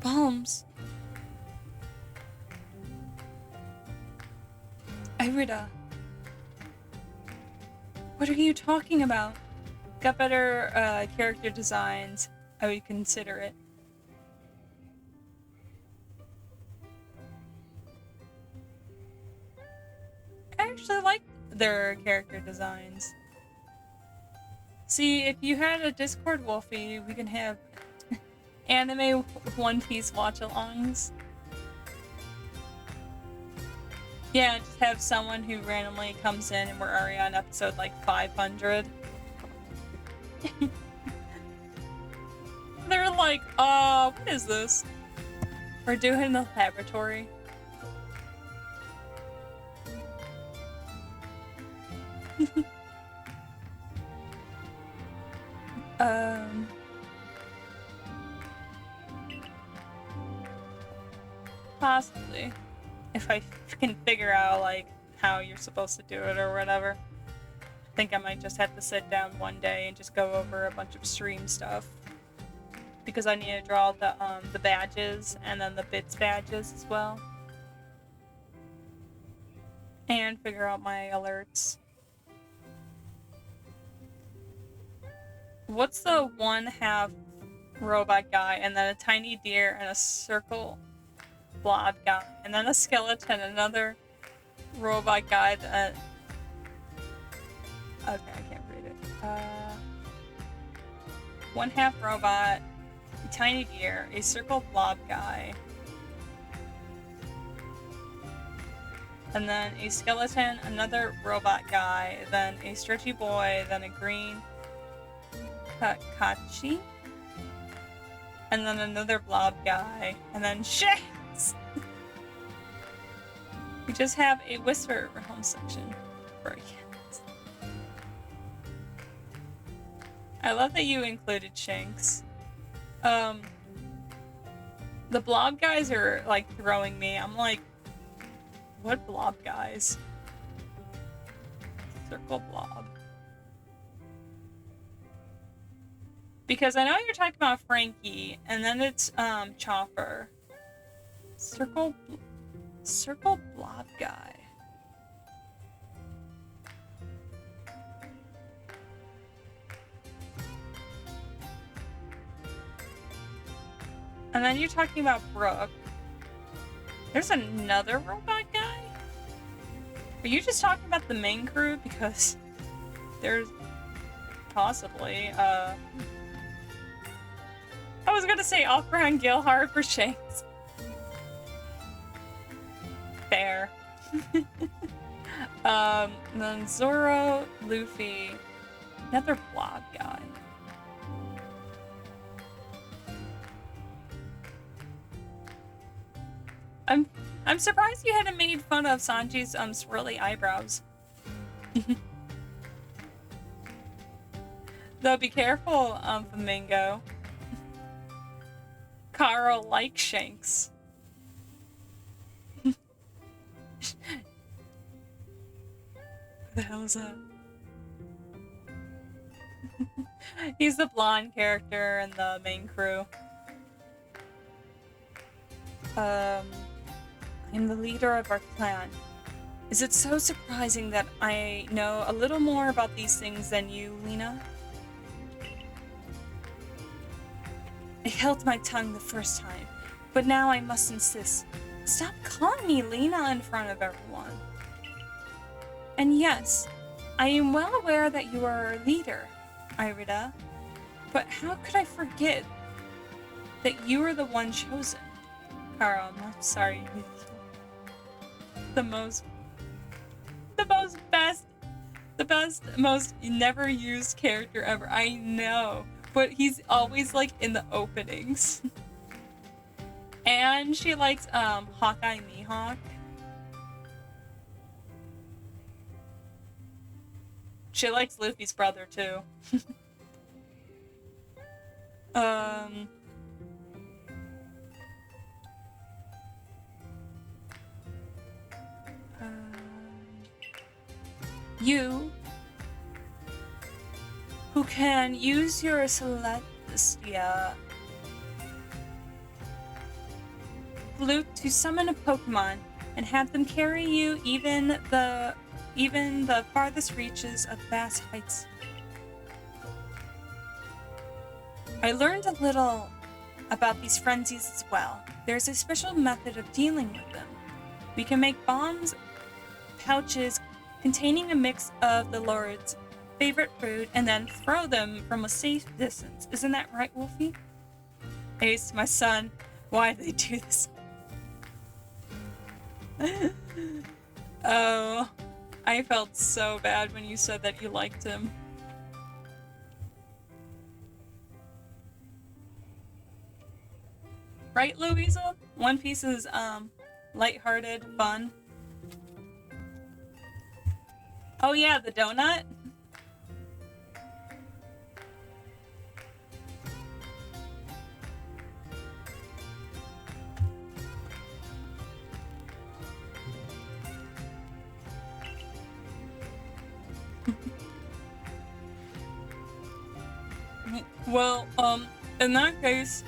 Bombs? Irida. What are you talking about? Got better character designs, I would consider it. I actually like their character designs. See, if you had a Discord, Wolfie, we can have anime One Piece watch-alongs. Yeah, just have someone who randomly comes in and we're already on episode like 500. They're like, what is this? We're doing the laboratory. Possibly. If I can figure out, like, how you're supposed to do it or whatever. I think I might just have to sit down one day and just go over a bunch of stream stuff. Because I need to draw the badges and then the bits badges as well. And figure out my alerts. What's the one half robot guy, and then a tiny deer, and a circle blob guy, and then a skeleton, another robot guy that... Okay, I can't read it. One half robot, a tiny deer, a circle blob guy, and then a skeleton, another robot guy, then a stretchy boy, then a green Kachi, and then another blob guy, and then Shanks! We just have a Whisper home section for a cat. I love that you included Shanks. The blob guys are like throwing me. I'm like, what blob guys? Circle blob. Because I know you're talking about Frankie, and then it's Chopper. Circle blob guy. And then you're talking about Brooke. There's another robot guy? Are you just talking about the main crew? Because there's possibly, I was gonna say Opera and Gilhard for Shanks. Fair. Then Zoro, Luffy, another blob guy. I'm surprised you hadn't made fun of Sanji's swirly eyebrows. Though be careful, Flamingo. Carl likes Shanks. Who the hell is that? He's the blonde character in the main crew. I'm the leader of our clan. Is it so surprising that I know a little more about these things than you, Lena? I held my tongue the first time, but now I must insist. Stop calling me Lena in front of everyone. And yes, I am well aware that you are our leader, Irida, but how could I forget that you are the one chosen? Carl, I'm sorry. The best, most never used character ever. I know, but he's always like in the openings. And she likes Hawkeye Mihawk. She likes Luffy's brother too. You, who can use your Celestia flute to summon a Pokemon and have them carry you even the farthest reaches of vast heights. I learned a little about these frenzies as well. There's a special method of dealing with them. We can make bombs, pouches containing a mix of the Lord's favorite food and then throw them from a safe distance. Isn't that right, Wolfie? Ace, my son, why do they do this? Oh, I felt so bad when you said that you liked him. Right, Louisa? One Piece is, lighthearted, fun. Oh yeah, the donut? Well, in that case,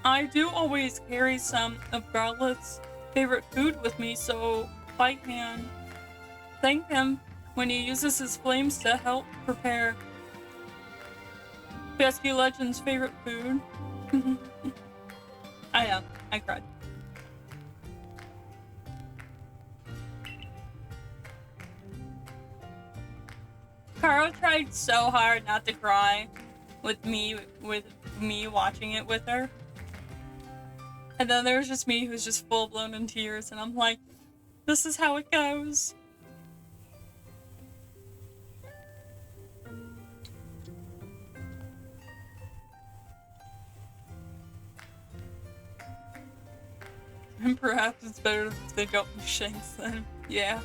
I do always carry some of Garlet's favorite food with me, so if I can thank him when he uses his flames to help prepare Pesky Legend's favorite food. I know, I cried. Carl tried so hard not to cry with me watching it with her. And then there was just me who's just full blown in tears, and I'm like, this is how it goes. And perhaps it's better if they don't use Shanks then. Yeah.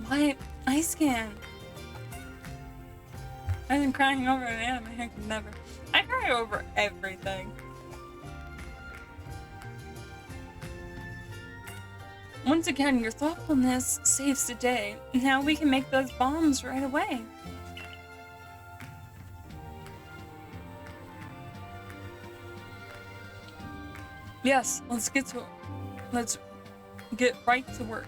What? Ice Scan. I've been crying over an anime, I could never. I cry over everything. Once again, your thoughtfulness saves the day. Now we can make those bombs right away. Yes, let's get to it. Let's get right to work.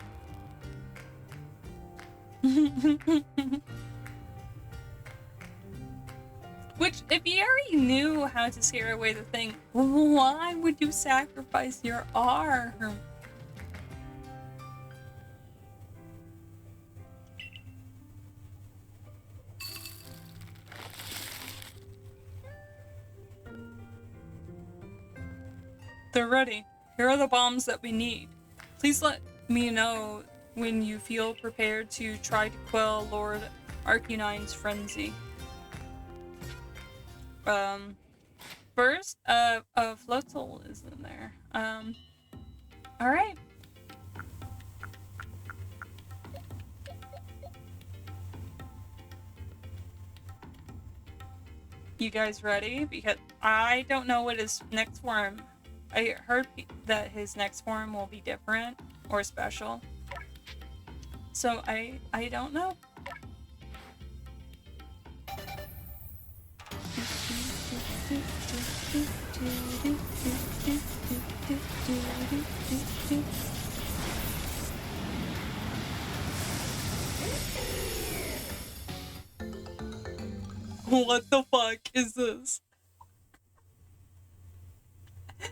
Which, if you already knew how to scare away the thing, why would you sacrifice your arm? They're ready. Here are the bombs that we need. Please let me know when you feel prepared to try to quell Lord Arcanine's frenzy. First, a Floatzel is in there. Alright. You guys ready? Because I don't know what his next form. I heard that his next form will be different or special. So I don't know. What the fuck is this? Look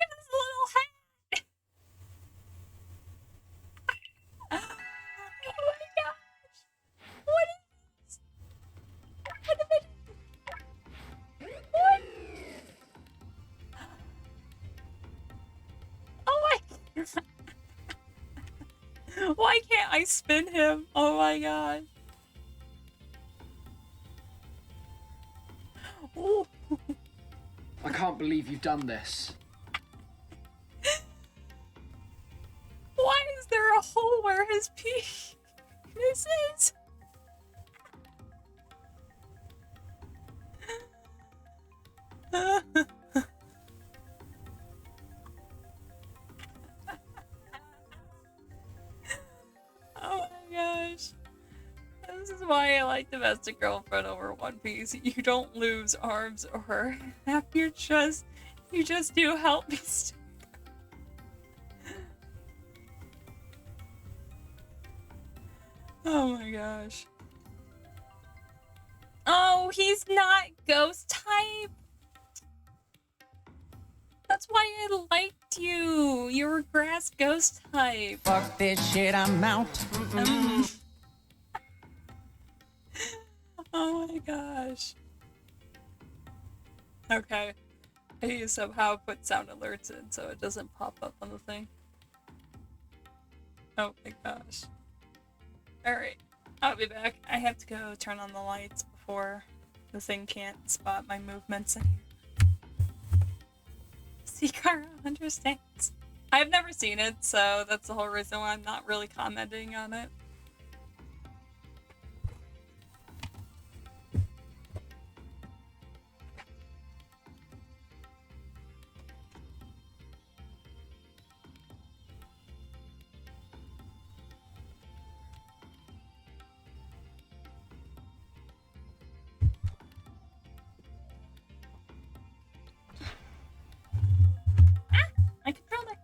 at his little hat! Oh my gosh! What is this? What a minute! What? Oh my god! Why can't I spin him? Oh my god! Ooh. I can't believe you've done this. Why is there a hole where his penis is? Oh my gosh. This is why I like Domestic Girlfriend over One Piece. You don't lose arms or half your chest. You just do help me stick. Oh my gosh. Oh, he's not ghost type. That's why I liked you. You were grass ghost type. Fuck this shit, I'm out. Oh my gosh. Okay. I need to somehow put sound alerts in so it doesn't pop up on the thing. Oh my gosh. Alright. I'll be back. I have to go turn on the lights before the thing can't spot my movements. See, Kara understands. I've never seen it, so that's the whole reason why I'm not really commenting on it. My controller.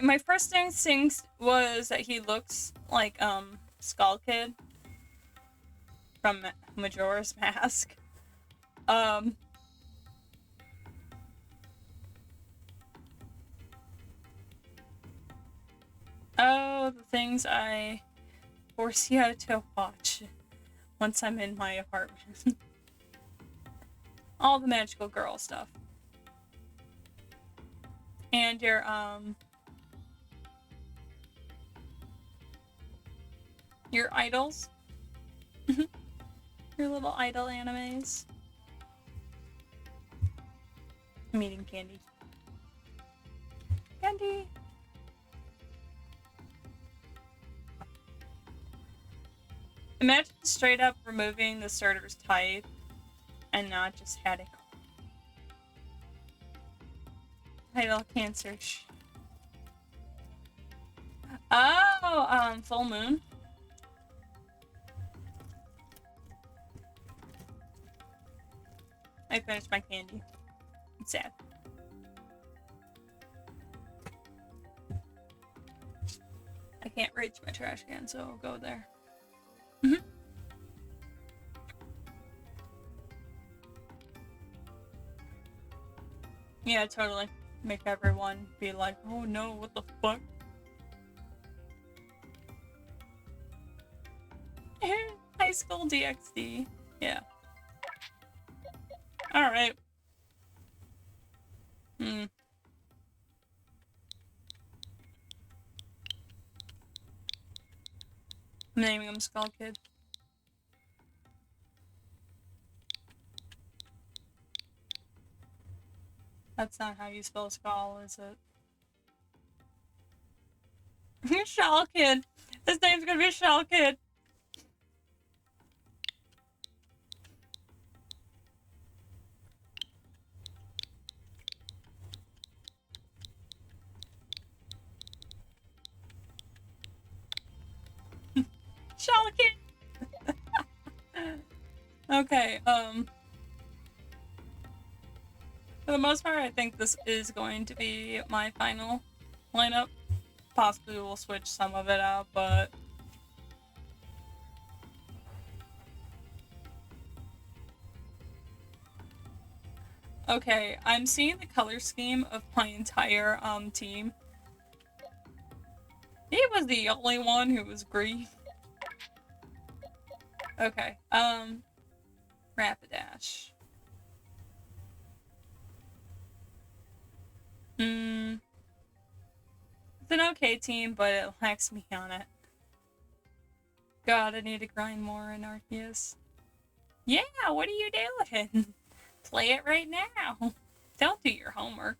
My first instinct was that he looks like, Skull Kid from Majora's Mask. Oh, the things I force you to watch once I'm in my apartment. All the magical girl stuff. And your idols. Your little idol animes. I'm eating candy. Candy! Imagine straight up removing the starter's type and not just adding idol cancer. Oh, full moon. I finished my candy. It's sad. I can't reach my trash can, so I'll go there. Yeah, totally. Make everyone be like, oh no, what the fuck? High School DxD. Yeah. Alright. I'm naming him Skull Kid. That's not how you spell skull, is it? Shell Kid! His name's gonna be Shell Kid! Shell Kid! Okay, for the most part, I think this is going to be my final lineup. Possibly we'll switch some of it out, but... Okay, I'm seeing the color scheme of my entire, team. He was the only one who was green. Okay, Rapidash. It's an okay team, but it lacks me on it. God, I need to grind more in Arceus. Yeah, what are you doing? Play it right now. Don't do your homework.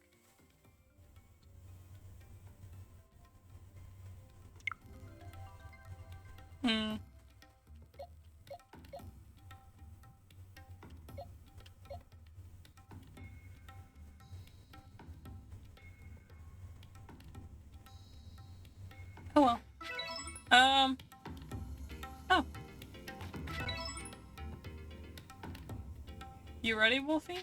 Oh well. Oh. You ready, Wolfie?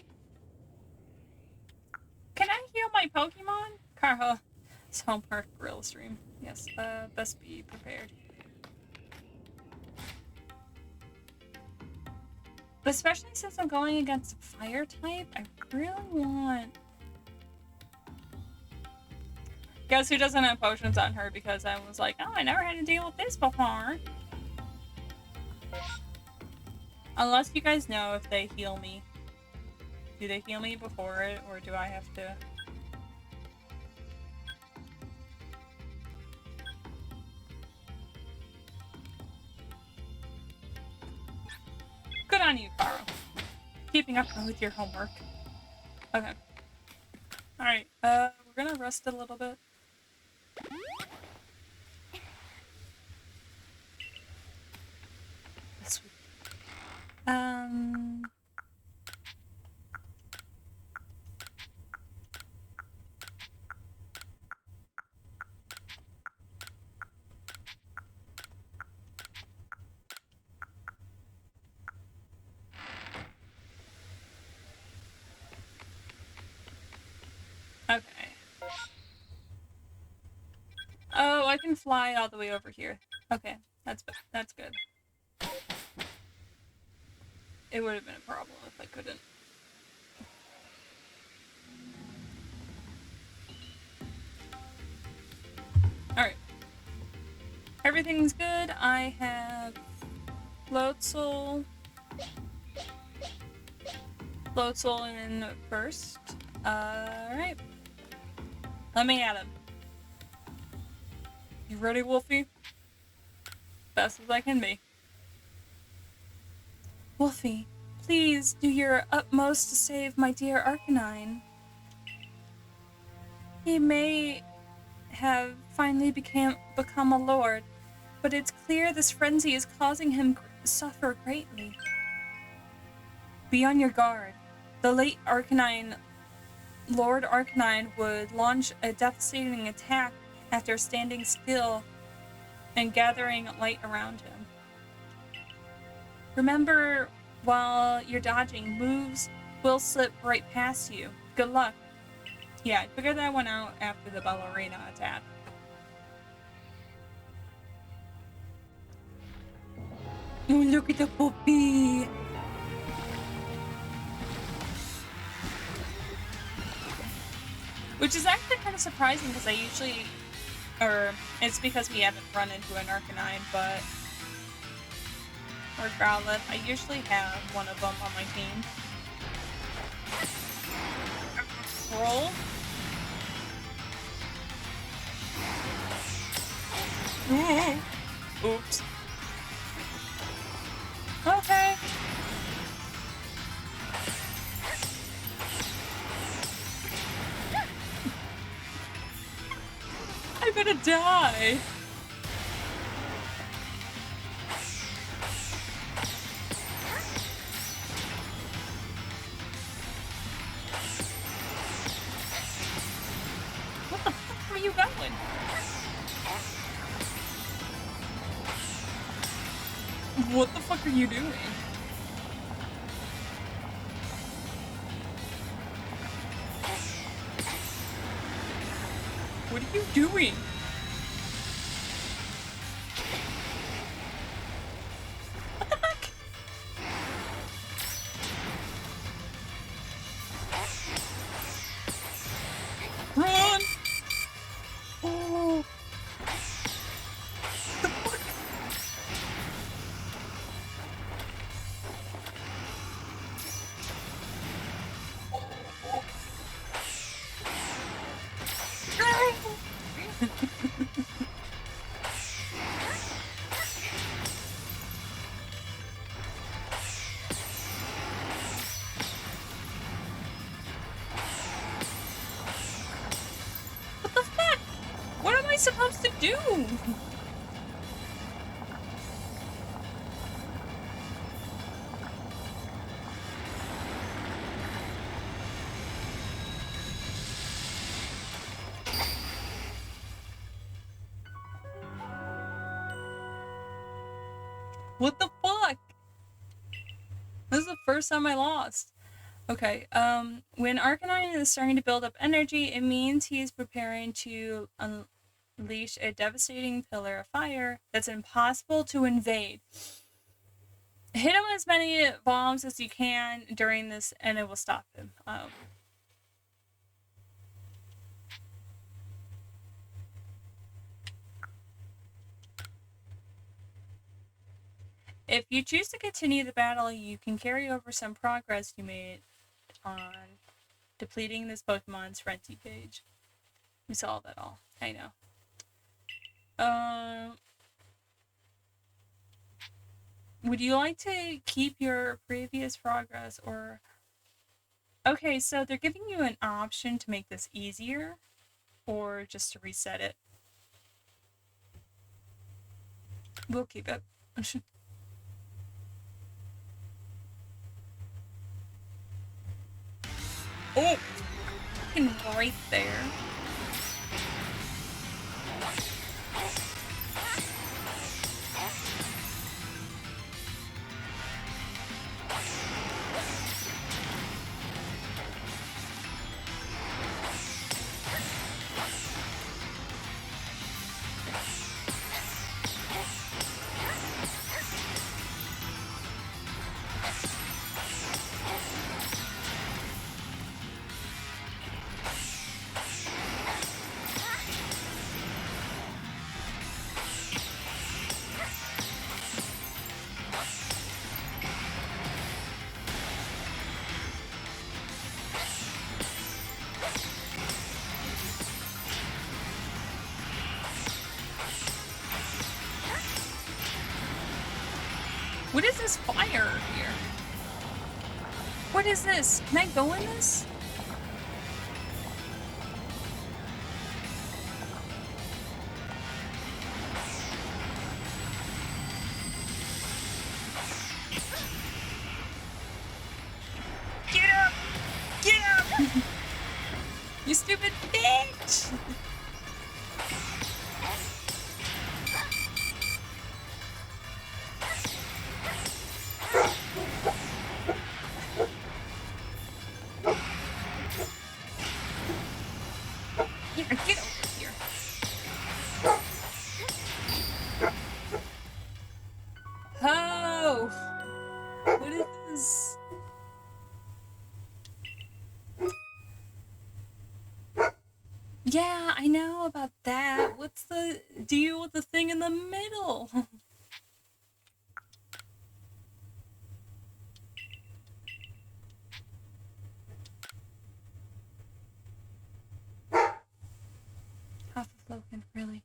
Can I heal my Pokemon? Carha. It's home park gorilla stream. Yes, best be prepared. But especially since I'm going against a fire type, I really want... Guess who doesn't have potions on her because I was like, oh, I never had to deal with this before. Unless you guys know if they heal me. Do they heal me before it, or do I have to... Good on you, Caro. Keeping up with your homework. Okay. Alright, we're gonna rest a little bit. This week. Okay. Oh, I can fly all the way over here. Okay, that's good. It would have been a problem if I couldn't. Alright. Everything's good. I have Floatzel in first. Alright. Let me at him. You ready, Wolfie? Best as I can be. Wolfie, please do your utmost to save my dear Arcanine. He may have finally become a lord, but it's clear this frenzy is causing him suffer greatly. Be on your guard. The late Lord Arcanine would launch a devastating attack after standing still and gathering light around him. Remember, while you're dodging, moves will slip right past you. Good luck. Yeah, I figured that one out after the ballerina attack. Oh, look at the puppy! Which is actually kind of surprising because I usually, or it's because we haven't run into an Arcanine, but or Growlithe, I usually have one of them on my team. Roll. Oops. Okay. I'm gonna die. What the fuck are you going? What the fuck are you doing? What are you doing? What the heck? Run! Oh! The fuck? What the fuck? What am I supposed to do? What the fuck? This is the first time I lost. Okay, when Arcanine is starting to build up energy, it means he is preparing to unleash a devastating pillar of fire that's impossible to invade. Hit him as many bombs as you can during this, and it will stop him. If you choose to continue the battle, you can carry over some progress you made on depleting this Pokemon's frenzy page. We saw that all. I know. Would you like to keep your previous progress or... Okay, so they're giving you an option to make this easier or just to reset it. We'll keep it. Oh! Fucking right there. What is this fire here? What is this? Can I go in this? Get up! Get up! You stupid bitch! Here, get over here. Oh! What is this? Yeah, I know about that. What's the deal with the thing in the middle? Half a Logan, really.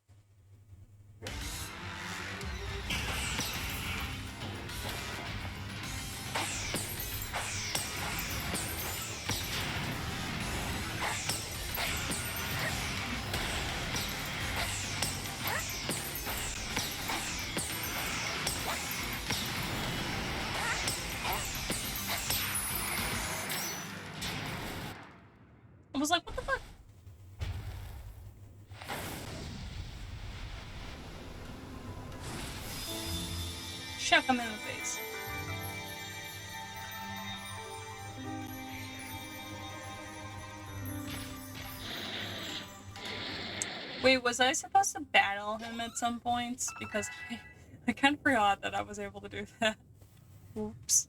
I was like, what the fuck? Chuck him in the face. Wait, was I supposed to battle him at some points? Because I kind of forgot that I was able to do that. Oops.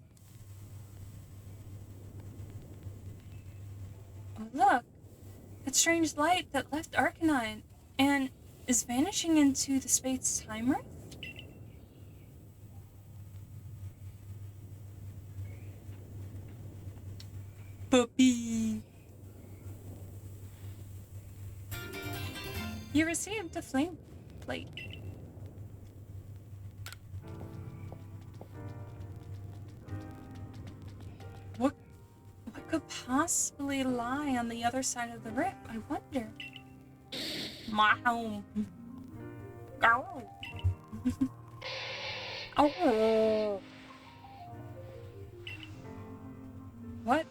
Oh, look! That strange light that left Arcanine and is vanishing into the space time rift? Puppy! You received a flame plate. What could possibly lie on the other side of the rift? I wonder. My home. Go. Oh. What?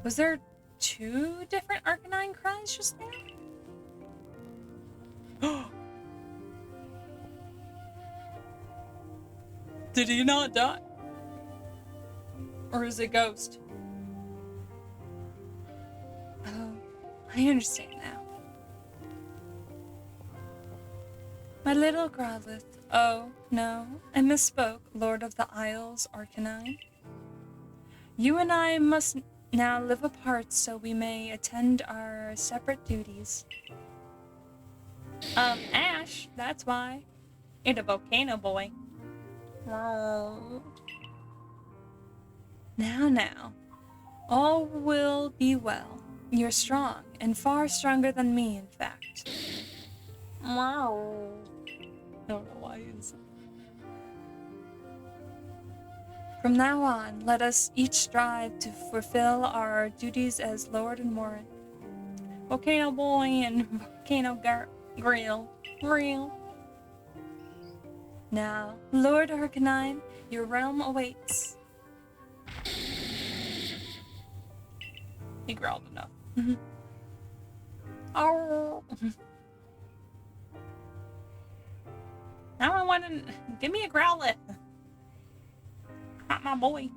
Was there 2 different Arcanine cries just now? Did he not die? Or is it Ghost? Oh, I understand now. My little Growlithe. Oh, no, I misspoke, Lord of the Isles, Arcanine. You and I must now live apart so we may attend our separate duties. Ash, that's why. You're the volcano boy. Now. All will be well. You're strong, and far stronger than me, in fact. Wow. I don't know why he's... From now on, let us each strive to fulfill our duties as Lord and Warren. Volcano Boy and Volcano Grill. Now, Lord Arcanine, your realm awaits. He growled enough. Oh. Now I want to... Give me a Growlithe. Not my boy.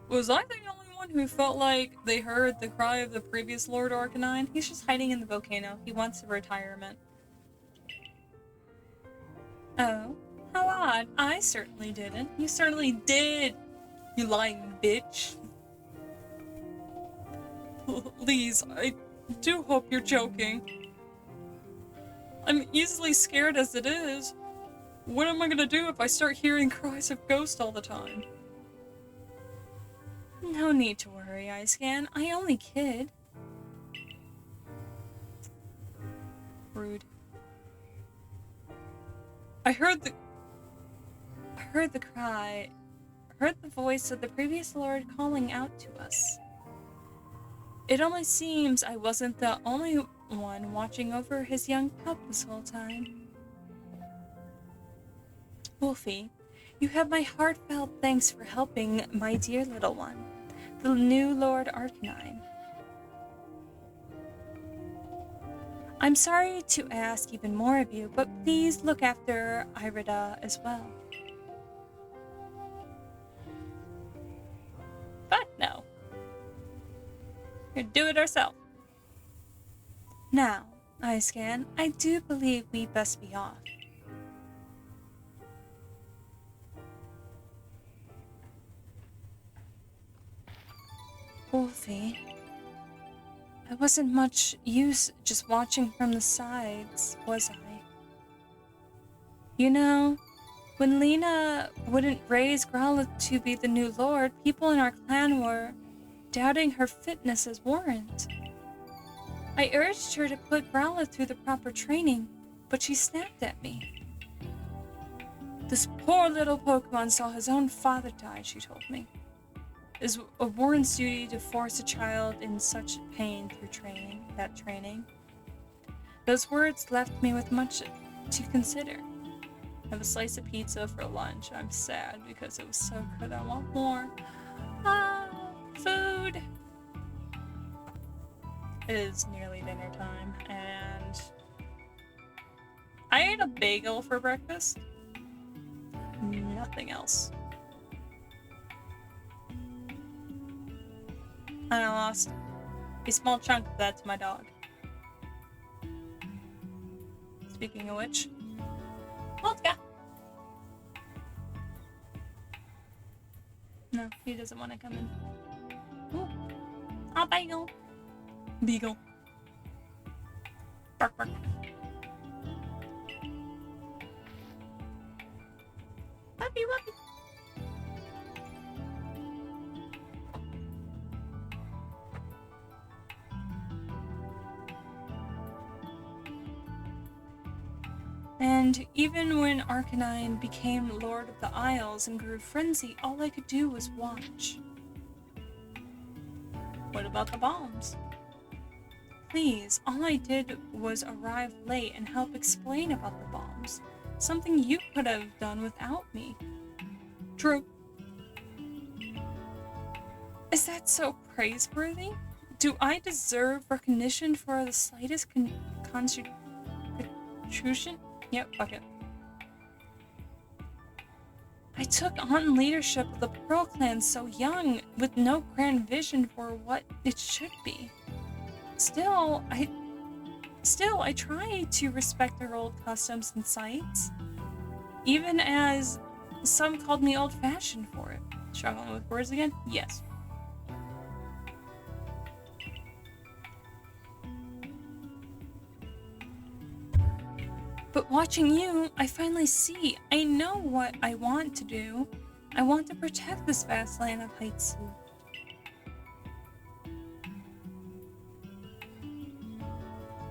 Was I the only one who felt like they heard the cry of the previous Lord Arcanine? He's just hiding in the volcano. He wants a retirement. Oh, how odd. I certainly didn't. You certainly did, you lying bitch. Please, I do hope you're joking. I'm easily scared as it is. What am I gonna do if I start hearing cries of ghosts all the time? No need to worry, Icecan. I only kid. Rude. I heard the heard the cry, heard the voice of the previous Lord calling out to us. It only seems I wasn't the only one watching over his young pup this whole time. Wolfie, you have my heartfelt thanks for helping my dear little one, the new Lord Arcanine. I'm sorry to ask even more of you, but please look after Irida as well. But no. We'd do it ourselves. Now, Eyescan, I do believe we best be off. Wolfie, I wasn't much use just watching from the sides, was I? You know, when Lena wouldn't raise Growlithe to be the new lord, people in our clan were doubting her fitness as warrant. I urged her to put Growlithe through the proper training, but she snapped at me. This poor little Pokemon saw his own father die, she told me. It is a warrant's duty to force a child in such pain through training. Those words left me with much to consider. I have a slice of pizza for lunch. I'm sad because it was so good. I want more. Food! It is nearly dinner time, and I ate a bagel for breakfast. Nothing else. And I lost a small chunk of that to my dog. Speaking of which, let's go. No, he doesn't want to come in. Ooh. Oh, bagel. Beagle. Bark, bark. Puppy, puppy. And even when Arcanine became Lord of the Isles and grew frenzy, all I could do was watch. What about the bombs? Please, all I did was arrive late and help explain about the bombs. Something you could have done without me. True. Is that so praiseworthy? Do I deserve recognition for the slightest contribution? Yep, fuck it. I took on leadership of the Pearl Clan so young, with no grand vision for what it should be. Still, I try to respect their old customs and sites, even as some called me old-fashioned for it. Struggling with words again? Yes. But watching you, I finally see. I know what I want to do. I want to protect this vast land of Hitched.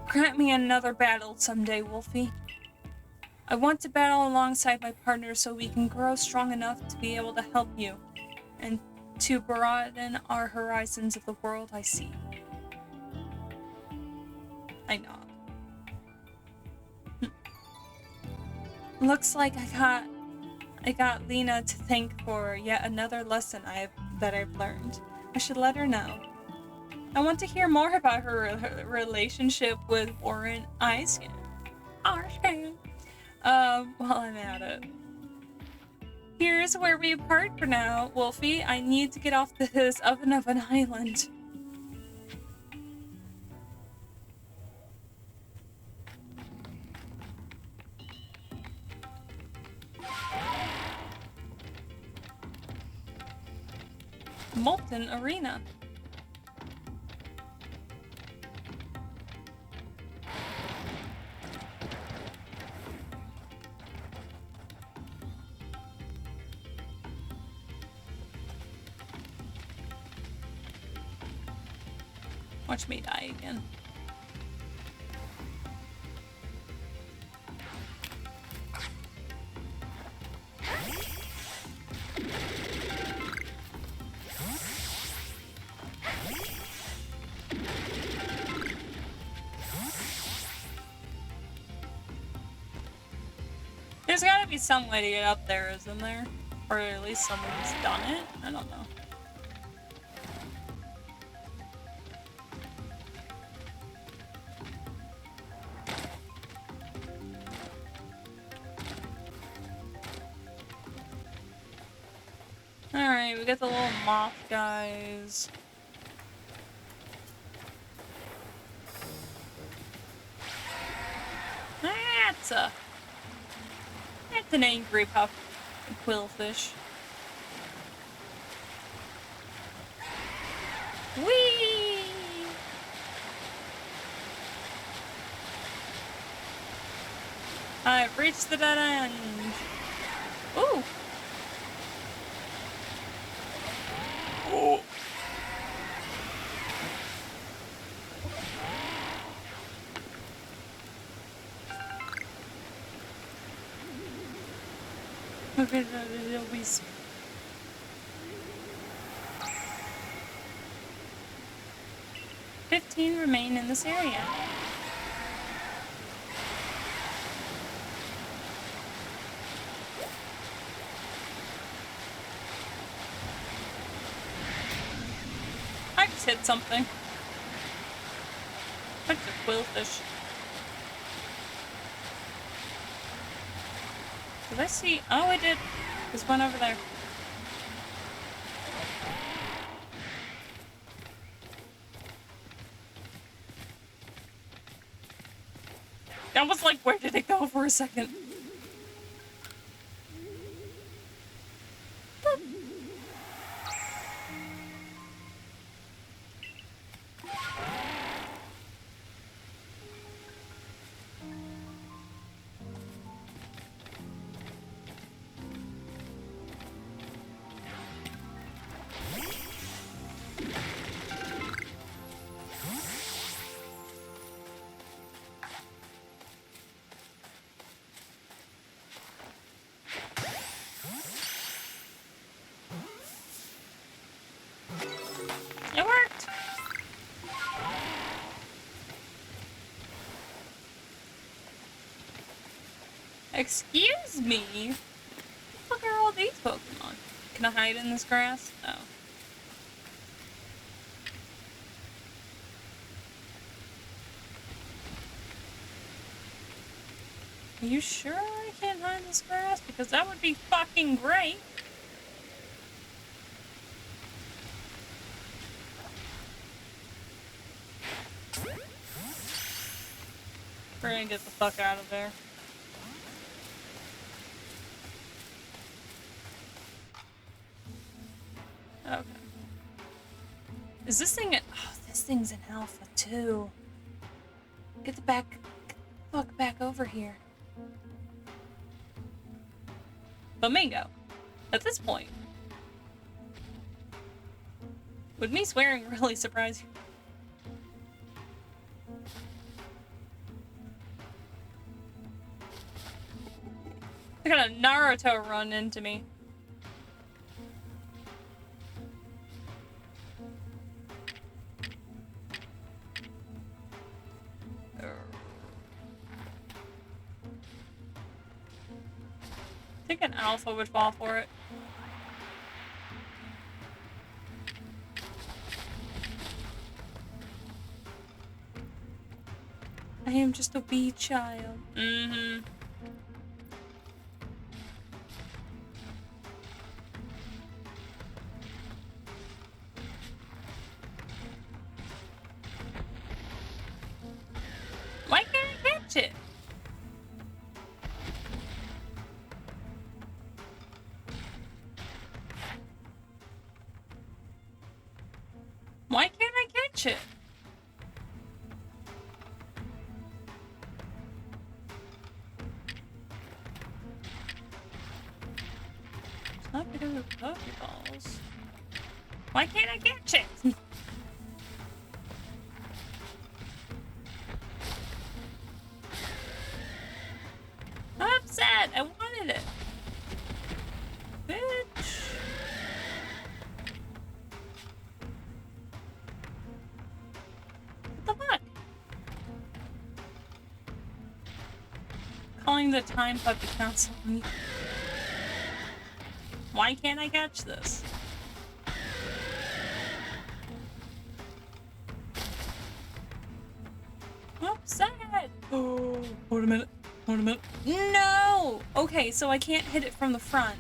Grant me another battle someday, Wolfie. I want to battle alongside my partner so we can grow strong enough to be able to help you, and to broaden our horizons of the world I see. I nod. Looks like I got Lena to thank for yet another lesson that I've learned. I should let her know. I want to hear more about her relationship with Warren Eyescan. While I'm at it. Here's where we part for now, Wolfie. I need to get off this oven of an island. Molten Arena. Watch me die again. There's gotta be some way to get up there, isn't there? Or at least someone's done it? I don't know. Alright, we got the little moth guys. That's an angry puff quillfish. Whee! I've reached the dead end. Ooh! Oh! Okay, it'll be 15 remain in this area. I just hit something. Bunch of quillfish. Did I see? Oh, I did. There's one over there. I was like, where did it go for a second? It worked! Excuse me? What the fuck are all these Pokemon? Can I hide in this grass? No. Are you sure I can't hide in this grass? Because that would be fucking great. We're gonna get the fuck out of there. Okay. Is this thing oh, this thing's in alpha too. Get the fuck back over here. Flamingo. At this point. Would me swearing really surprise you? I got a Naruto run into me. I think an alpha would fall for it. I am just a wee child. Mm-hmm. Why can't I catch it? Why can't I catch it? It's not because of Pokeballs. Why can't I catch it? I'm upset. I wanted it. Bitch. What the fuck? Calling a time puppy constantly. Why can't I catch this? Upset! Oh, wait a minute. Wait a minute. No! Okay, so I can't hit it from the front.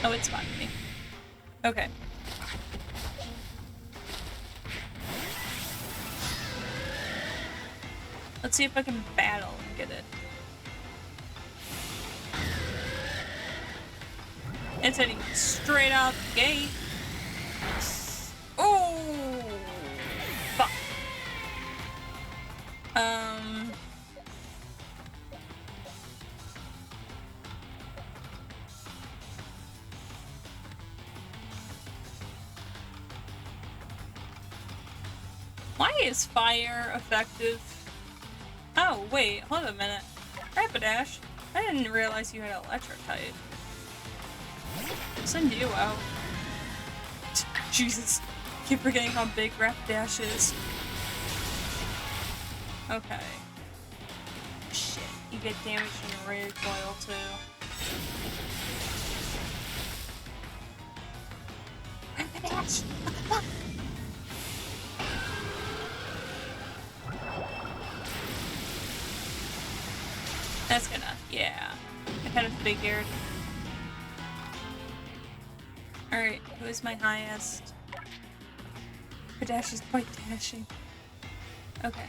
Oh, it's spotting me. Okay. Let's see if I can battle and get it. It's hitting me straight out the gate. Oh! Fuck. Why is fire effective? Oh, wait, hold a minute. Rapidash, I didn't realize you had electric type. Send you out. Jesus. Keep forgetting how big Rapidash is. Okay. Shit, you get damage from your recoil too. Rapidash! What the fuck? That's gonna, yeah. I kind of figured. Alright, who is my highest? Rapidash is quite dashing. Okay.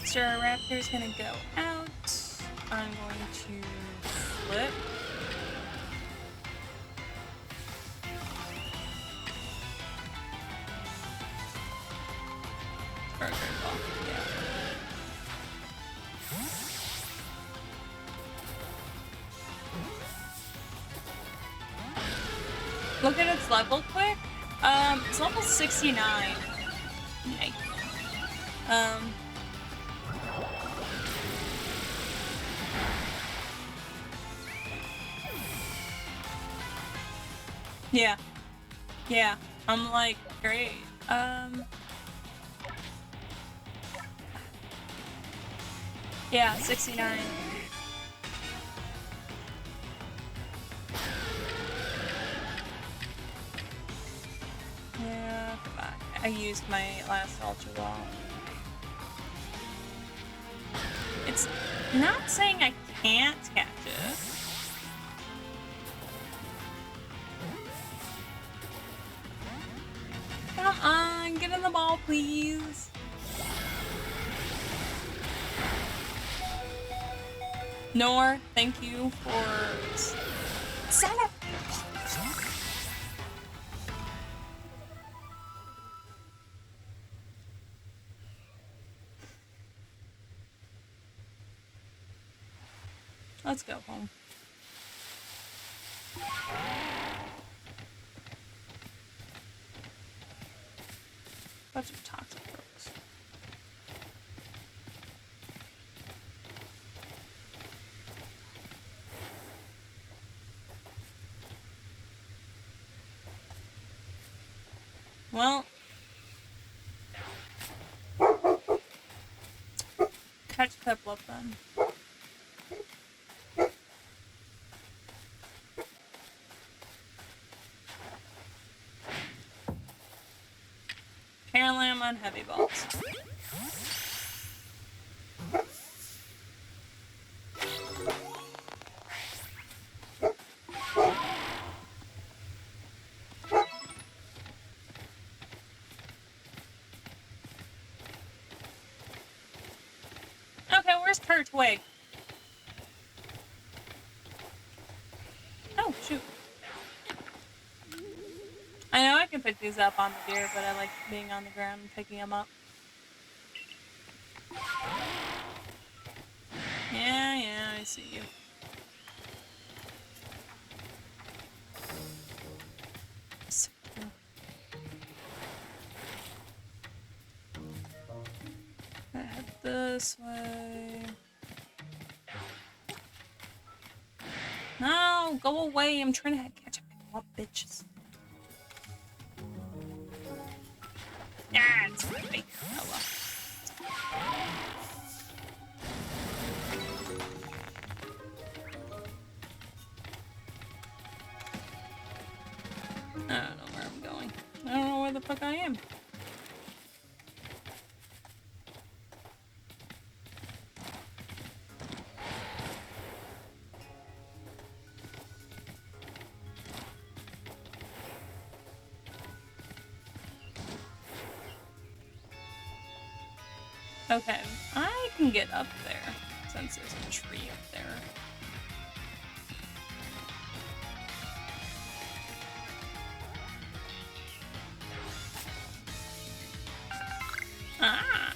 So our Raptor's gonna go out. I'm going to flip. Or a great ball, yeah. Look at its level quick. It's level 69. Yikes. Yeah. Yeah. I'm like, great. Yeah, 69. Yeah, I used my last Ultra Ball. It's not saying I can't catch it. Come on, get in the ball, please. Nor, thank you for... Son of... Let's go home. Bunch of toxic folks. Well, catch Piplup then. Apparently I'm on heavy balls. Okay, where's Turtwig? Oh, shoot. I know I can pick these up on the deer, but I like being on the ground and picking them up. Yeah, I see you. Gotta head this way. No, go away. I'm trying to catch up, bitches. it's fake. Oh well. I don't know where I'm going. I don't know where the fuck I am. Okay, I can get up there since there's a tree up there. Ah!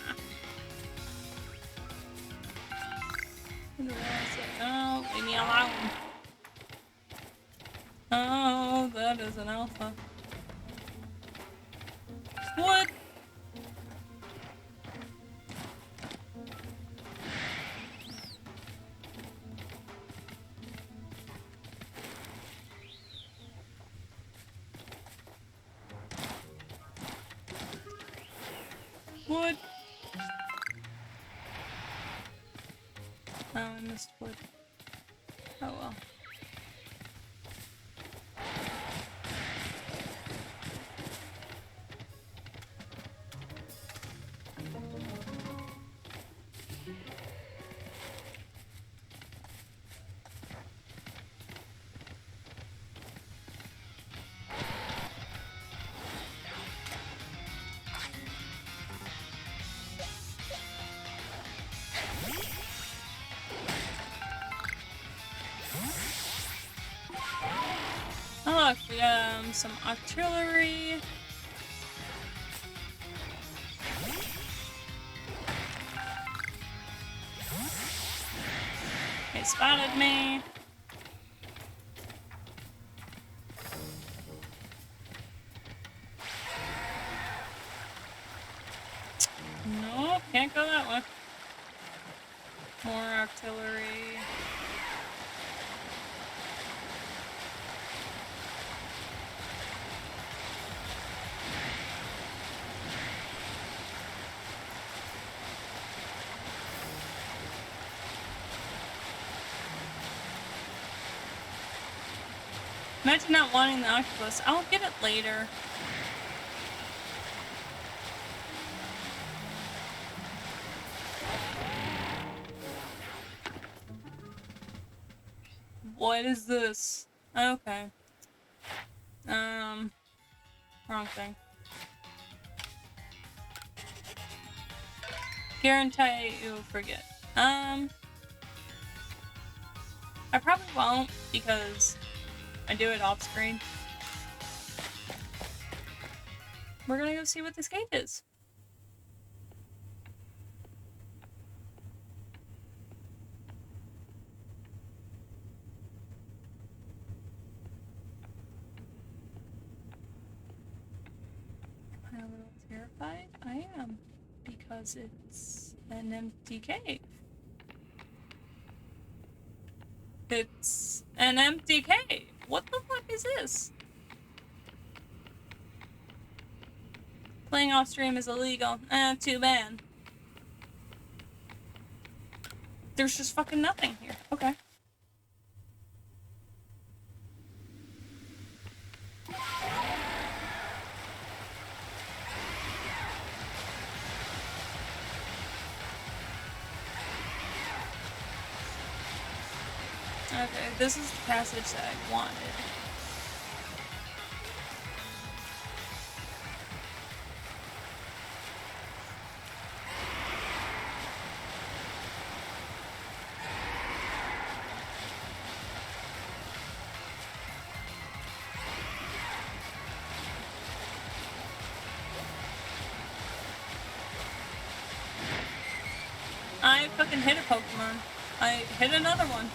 What did I say? Oh, leave me alone. Oh, that is an alpha. What? Wood. Oh, I missed wood. Oh well. Oh look, we got some artillery. They spotted me. Nope, can't go that way. More artillery. Imagine not wanting the octopus. I'll get it later. What is this? Okay. Wrong thing. Guarantee you'll forget. I probably won't because I do it off screen. We're gonna go see what this gate is. Am I a little terrified? I am. Because it's an empty cave. It's an empty cave. What the fuck is this? Playing off stream is illegal. Too bad. There's just fucking nothing here. Okay. Okay, this is the passage that I wanted. I fucking hit a Pokemon. I hit another one.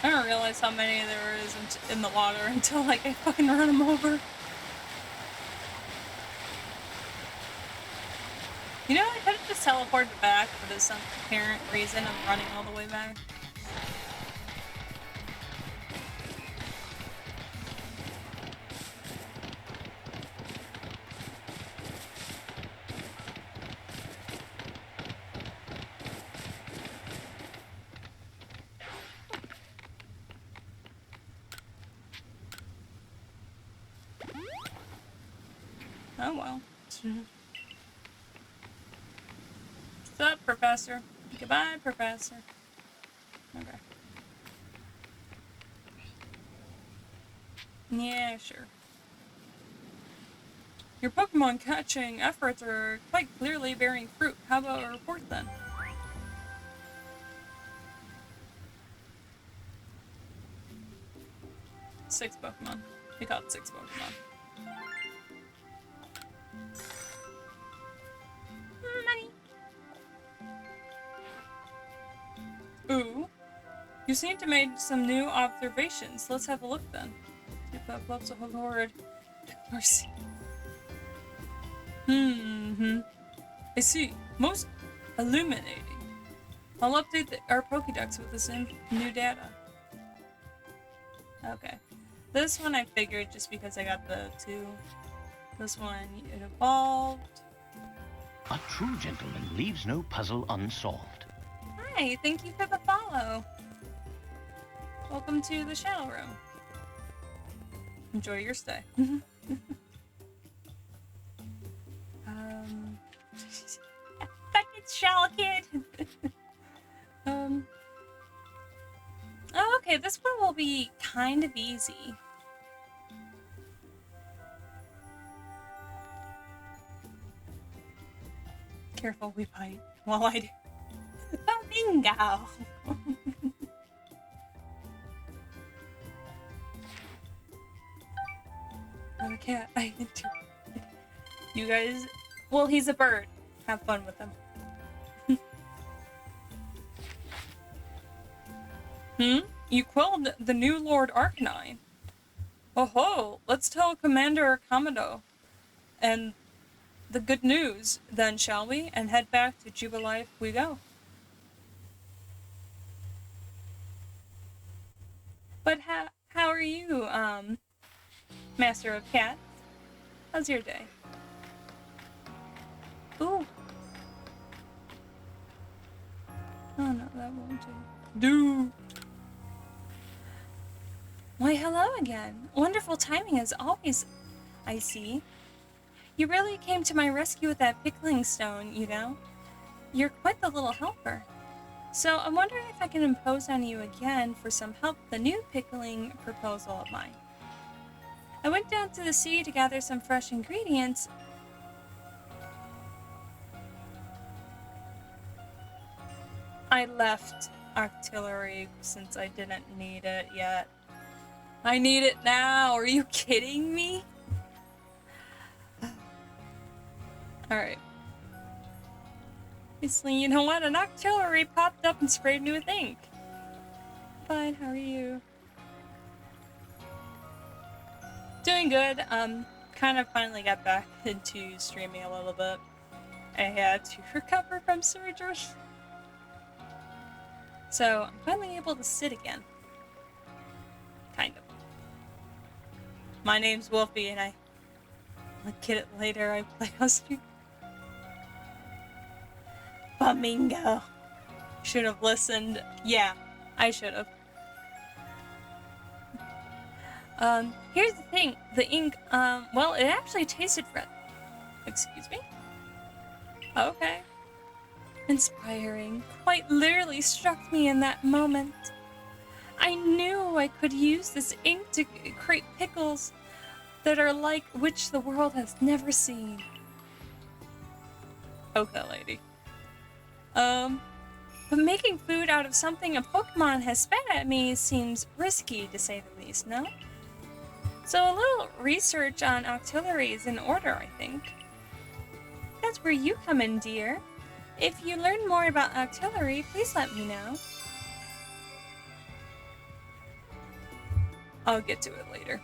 I don't realize how many there is in the water until like I fucking run them over. You know, I could have just teleported back for some apparent reason. I'm running all the way back. Oh well. What's up, Professor? Goodbye, Professor. Okay. Yeah, sure. Your Pokemon catching efforts are quite clearly bearing fruit. How about a report then? Six Pokemon. We caught 6 Pokemon. Money. Ooh. You seem to make some new observations. Let's have a look then. Two Pokeballs, oh lord. Mercy. I see. Most illuminating. I'll update our Pokédex with this new data. Okay. This one I figured just because I got the 2. This one, it evolved. A true gentleman leaves no puzzle unsolved. Hi, thank you for the follow. Welcome to the Shadow Room. Enjoy your stay. Fuck it, Shell Kid. Oh, okay, this one will be kind of easy. Careful, we bite while I do. Bingo! Okay, you guys. Well, he's a bird. Have fun with him. You quelled the new Lord Arcanine. Oh ho! Let's tell Commander Kamado and the good news, then, shall we? And head back to Jubilife we go. But how are you, Master of Cats? How's your day? Ooh. Oh no, that won't do. Why, hello again. Wonderful timing as always, I see. You really came to my rescue with that pickling stone, you know? You're quite the little helper. So I'm wondering if I can impose on you again for some help with the new pickling proposal of mine. I went down to the sea to gather some fresh ingredients. I left artillery since I didn't need it yet. I need it now. Are you kidding me? Alright. Obviously, you know what? An artillery popped up and sprayed me with ink. Fine, how are you? Doing good. Kind of finally got back into streaming a little bit. I had to recover from surgery. So, I'm finally able to sit again. Kind of. My name's Wolfie, and I'll get it later. I play on stream. Flamingo. Should have listened. Yeah, I should have. Here's the thing. The ink, well, it actually tasted red. Excuse me? Okay. Inspiring. Quite literally struck me in that moment. I knew I could use this ink to create pickles that are like which the world has never seen. Okay, lady. But making food out of something a Pokemon has spat at me seems risky, to say the least, no? So a little research on artillery is in order, I think. That's where you come in, dear. If you learn more about artillery, please let me know. I'll get to it later.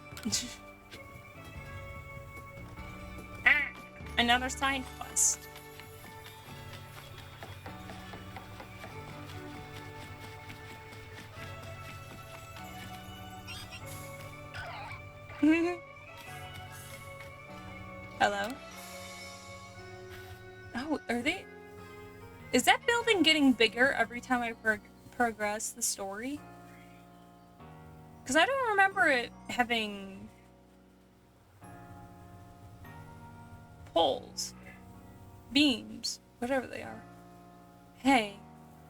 Another side quest. Hello? Oh, are they... Is that building getting bigger every time I progress the story? Because I don't remember it having... poles, beams, whatever they are. Hey,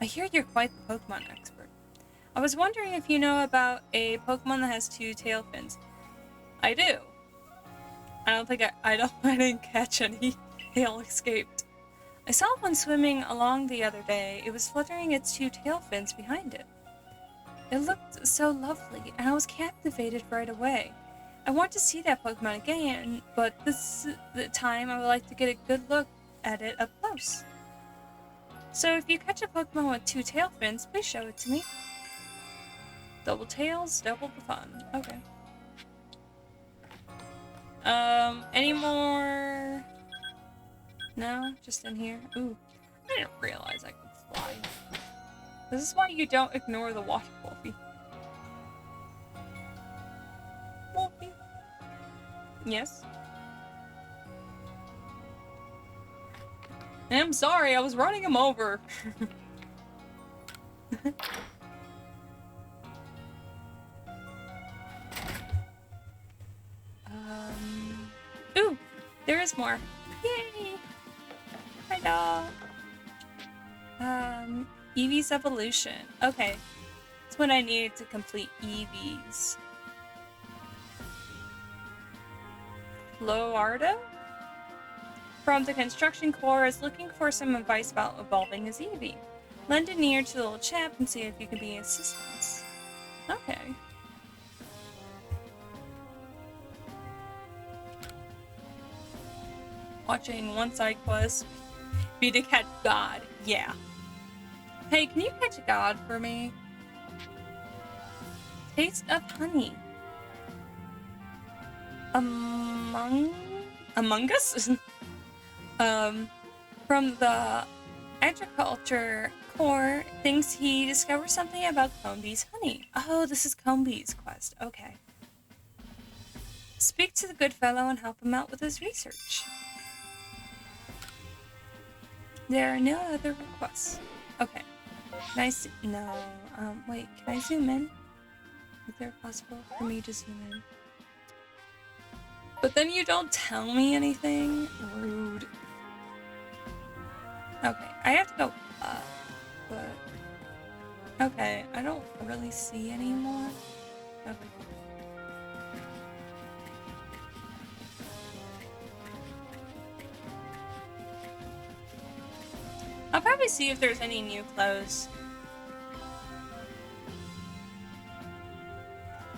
I hear you're quite the Pokemon expert. I was wondering if you know about a Pokemon that has 2 tail fins. I do. I didn't catch any. They all escaped. I saw one swimming along the other day. It was fluttering its 2 tail fins behind it. It looked so lovely, and I was captivated right away. I want to see that Pokemon again, but this time I would like to get a good look at it up close. So if you catch a Pokemon with 2 tail fins, please show it to me. Double tails, double the fun. Okay. Any more? No? Just in here? Ooh. I didn't realize I could fly. This is why you don't ignore the water, Wolfie. Wolfie? Yes? I'm sorry, I was running him over. Ooh, there is more. Yay! Hi, dog. Eevee's evolution. Okay, that's what I needed to complete Eevee's. Floardo? From the construction corps is looking for some advice about evolving his Eevee. Lend an ear to the little chap and see if you can be of assistance. Okay. Watching one side quest. Be to catch God. Yeah. Hey, can you catch a God for me? Taste of honey. Among Us? From the agriculture corps thinks he discovered something about Combee's honey. Oh, this is Combee's quest. Okay. Speak to the good fellow and help him out with his research. There are no other requests. Okay. Can I no. Wait, can I zoom in? Is there possible for me to zoom in? But then you don't tell me anything? Rude. Okay, I have to go up, but... Okay, I don't really see anymore. Okay. I'll probably see if there's any new clothes.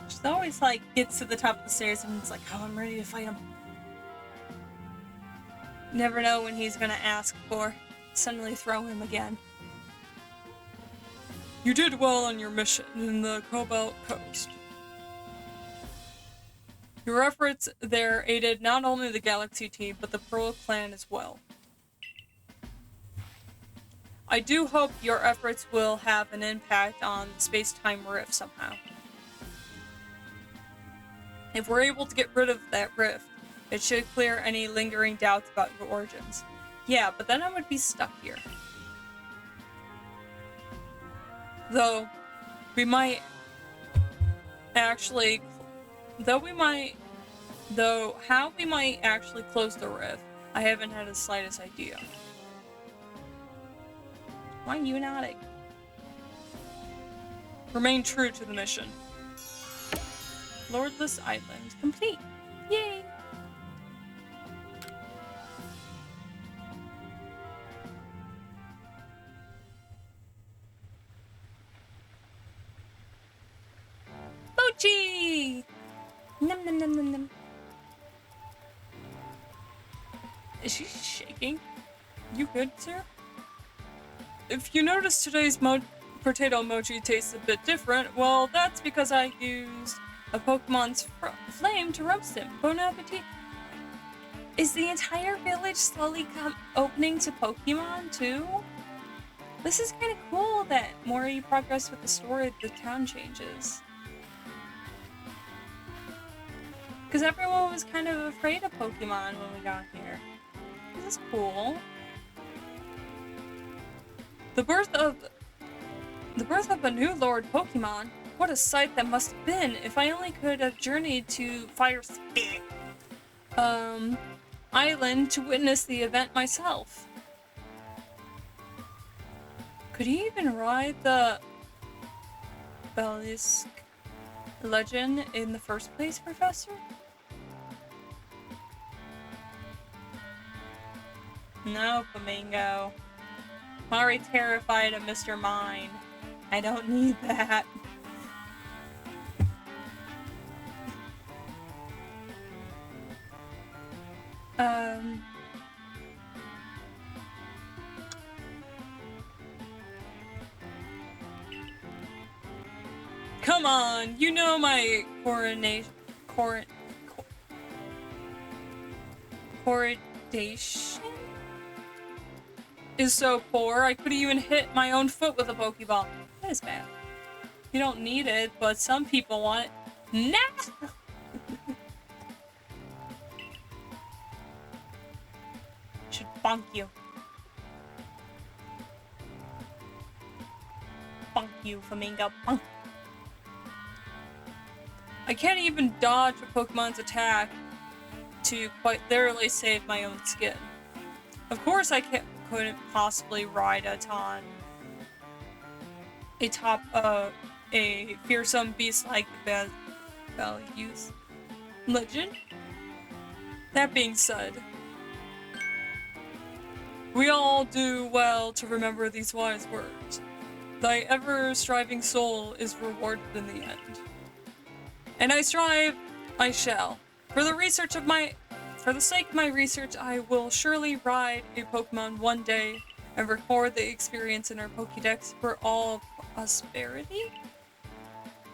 She's always like gets to the top of the stairs and it's like, oh, I'm ready to fight him. Never know when he's gonna ask for. Suddenly throw him again. You did well on your mission in the Cobalt Coast. Your efforts there aided not only the Galaxy team, but the Pearl Clan as well. I do hope your efforts will have an impact on the space-time rift somehow. If we're able to get rid of that rift, it should clear any lingering doubts about your origins. Yeah, but then I would be stuck here. Though, we might actually... Though, how we might actually close the rift, I haven't had the slightest idea. Why are you nodding? Remain true to the mission. Lordless Island complete. Yay! Mochi! Num num num num num. Is she shaking? You good, sir? If you notice today's potato mochi tastes a bit different, well, that's because I used a Pokemon's flame to roast him. Bon appetit! Is the entire village slowly opening to Pokemon, too? This is kind of cool that more you progress with the story, the town changes. Because everyone was kind of afraid of Pokemon when we got here. This is cool. The birth of a new Lord Pokemon. What a sight that must have been. If I only could have journeyed to Fire Spit. island to witness the event myself. Could he even ride the Belisk legend in the first place, Professor? No, Flamingo. I'm already terrified of Mr. Mine. I don't need that. Come on, you know my coronation is so poor, I couldn't even hit my own foot with a Pokeball. That is bad. You don't need it, but some people want it. Nah! Should bonk you. Bonk you, Flamingo. Bonk. I can't even dodge a Pokemon's attack to quite literally save my own skin. Of course I couldn't possibly ride atop a fearsome beast like the Belius legend. That being said, we all do well to remember these wise words. Thy ever-striving soul is rewarded in the end. And I strive, I shall. For the sake of my research, I will surely ride a Pokemon one day and record the experience in our Pokédex for all prosperity.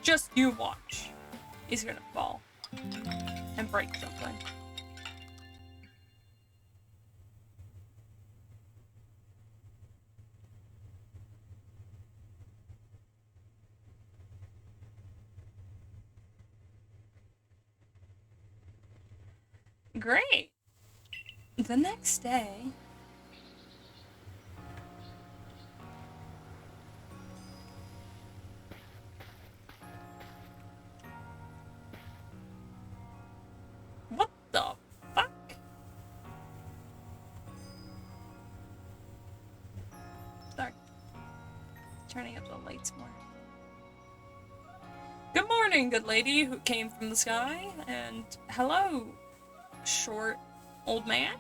Just you watch. He's gonna fall and break something. Great. The next day, what the fuck? Sorry. Turning up the lights more. Good morning, good lady who came from the sky, and hello, short old man.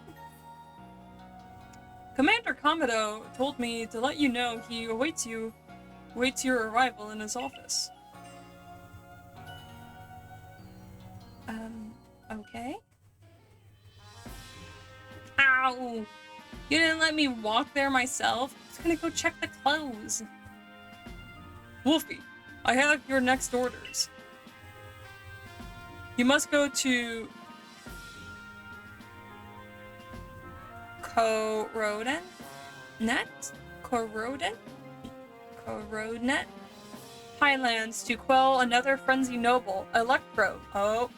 Commander Komodo told me to let you know he awaits your arrival in his office. Okay. Ow! You didn't let me walk there myself? I was gonna go check the clothes. Wolfie, I have your next orders. You must go to Corrodent Highlands to quell another frenzy noble, Electro. Oh.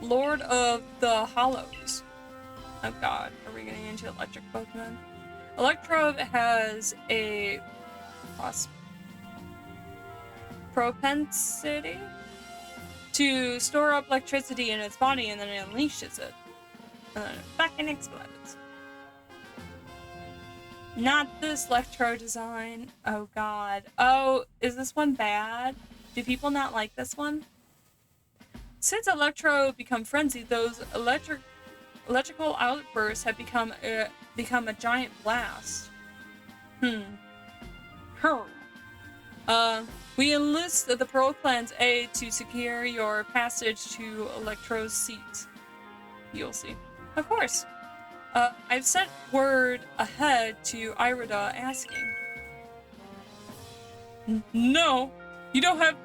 Lord of the Hollows. Oh god, are we getting into electric Pokemon? Electro has a propensity to store up electricity in its body and then it unleashes it. And then it fucking explodes. Not this Electro design. Oh god. Oh, is this one bad? Do people not like this one? Since Electro become frenzied, those electrical outbursts have become a giant blast. We enlist the Pearl Clan's aid to secure your passage to Electro's seat. You'll see. Of course. I've sent word ahead to Irida asking. No! You don't have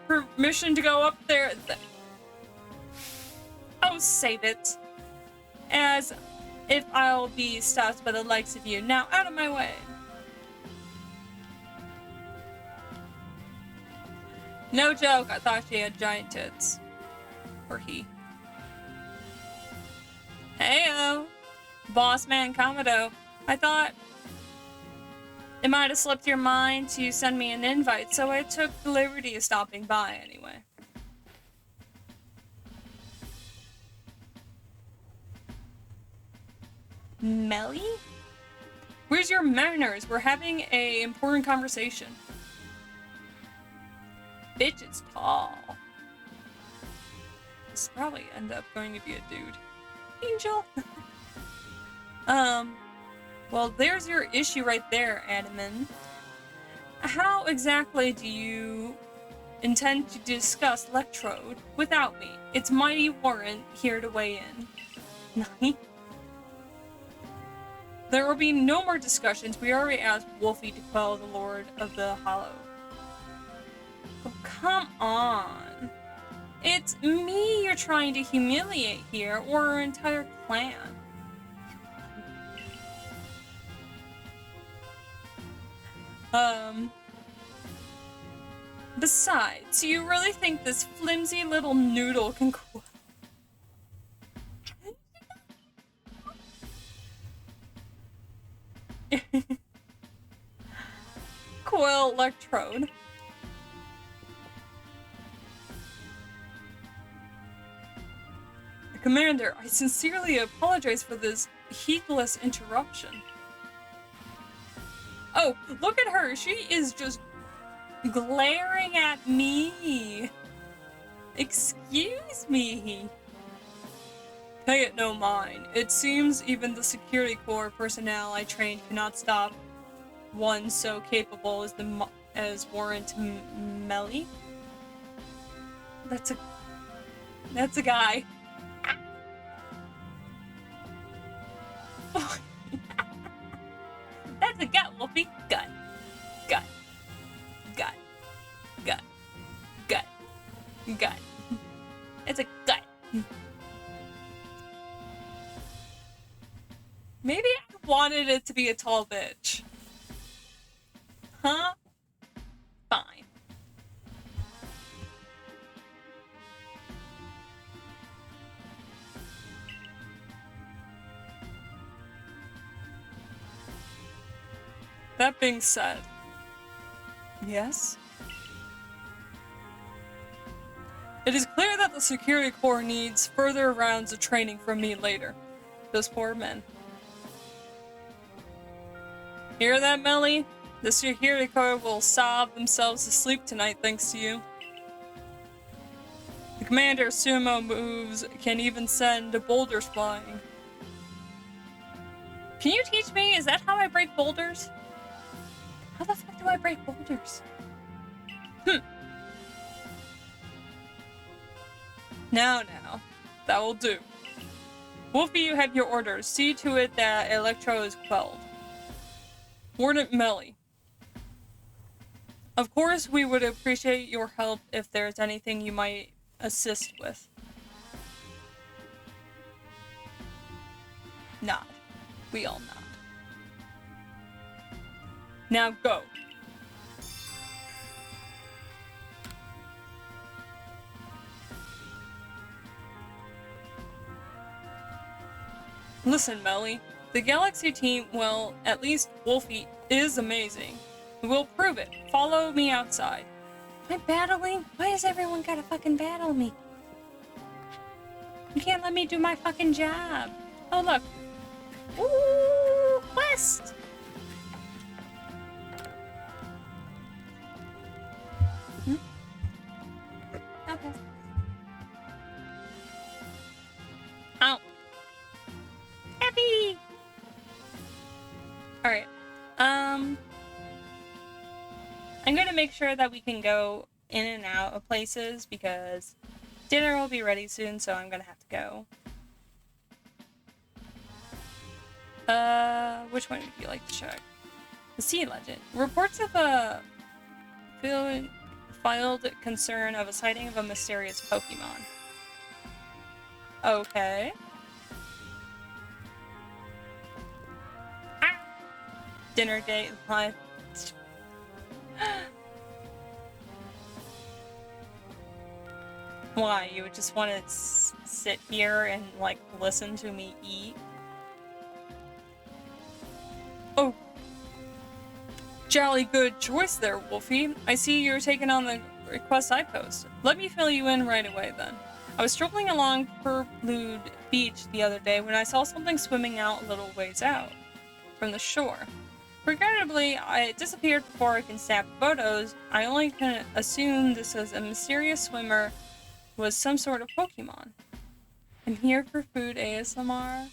permission to go up there. Oh, save it. As if I'll be stopped by the likes of you. Now, out of my way. No joke, I thought she had giant tits. Or he. Heyo! Boss man Komodo. I thought it might have slipped your mind to send me an invite, so I took the liberty of stopping by anyway. Melly? Where's your manners? We're having a important conversation. Bitch is tall. This will probably end up going to be a dude. Angel? Well, there's your issue right there, Adamant. How exactly do you intend to discuss Electrode without me? It's Mighty Warren here to weigh in. Nani? There will be no more discussions. We already asked Wolfie to quell the Lord of the Hollow. Oh, come on. It's me you're trying to humiliate here, or our entire clan. Besides, you really think this flimsy little noodle can Coil Electrode? Commander, I sincerely apologize for this heedless interruption. Oh, look at her! She is just glaring at me! Excuse me! Pay it no mind. It seems even the Security Corps personnel I trained cannot stop one so capable as Warrant Melly. That's a guy. That's a gut, Wolfie. Gut. Gut. Gut. Gut. Gut. Gut. It's a gut. Maybe I wanted it to be a tall bitch. Huh? Fine. That being said, yes? It is clear that the Security Corps needs further rounds of training from me later. Those poor men. Hear that, Melly? The Security Corps will sob themselves to sleep tonight thanks to you. The Commander's sumo moves can even send boulders flying. Can you teach me? Is that how I break boulders? How the fuck do I break boulders? Now. That will do. Wolfie, you have your orders. See to it that Electro is quelled. Warden Melly. Of course, we would appreciate your help if there's anything you might assist with. Nod. We all nod. Now go. Listen, Melly. The Galaxy team, well, at least Wolfie is amazing. We'll prove it. Follow me outside. Am I battling? Why has everyone gotta fucking battle me? You can't let me do my fucking job. Oh, look. Ooh, quest! Okay. Ow. Happy! Alright. I'm gonna make sure that we can go in and out of places because dinner will be ready soon, so I'm gonna have to go. Which one would you like to check? The Sea Legend. Reports of a filed concern of a sighting of a mysterious Pokemon. Okay. Ah! Dinner date live. Why? You would just want to sit here and, like, listen to me eat? Oh. Jolly good choice there, Wolfie. I see you're taking on the request I posted. Let me fill you in right away, then. I was strolling along Purlude Beach the other day when I saw something swimming out a little ways out from the shore. Regrettably, it disappeared before I can snap photos. I only can assume this was a mysterious swimmer, was some sort of Pokemon. I'm here for food ASMR.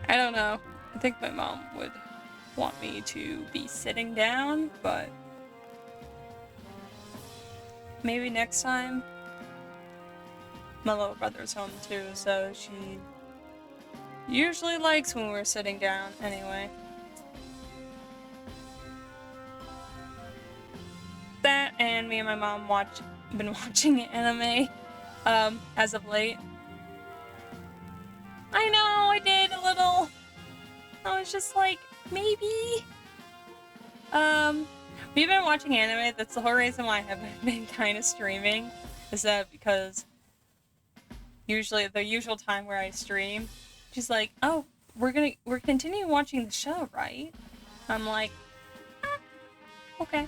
I don't know. I think my mom would want me to be sitting down, but maybe next time. My little brother's home too, so she usually likes when we're sitting down anyway. That and me and my mom been watching anime as of late. I know, I did a little. I was just like, maybe. We've been watching anime. That's the whole reason why I haven't been kind of streaming. Is that because usually the usual time where I stream, she's like, "Oh, we're continuing watching the show, right?" I'm like, okay.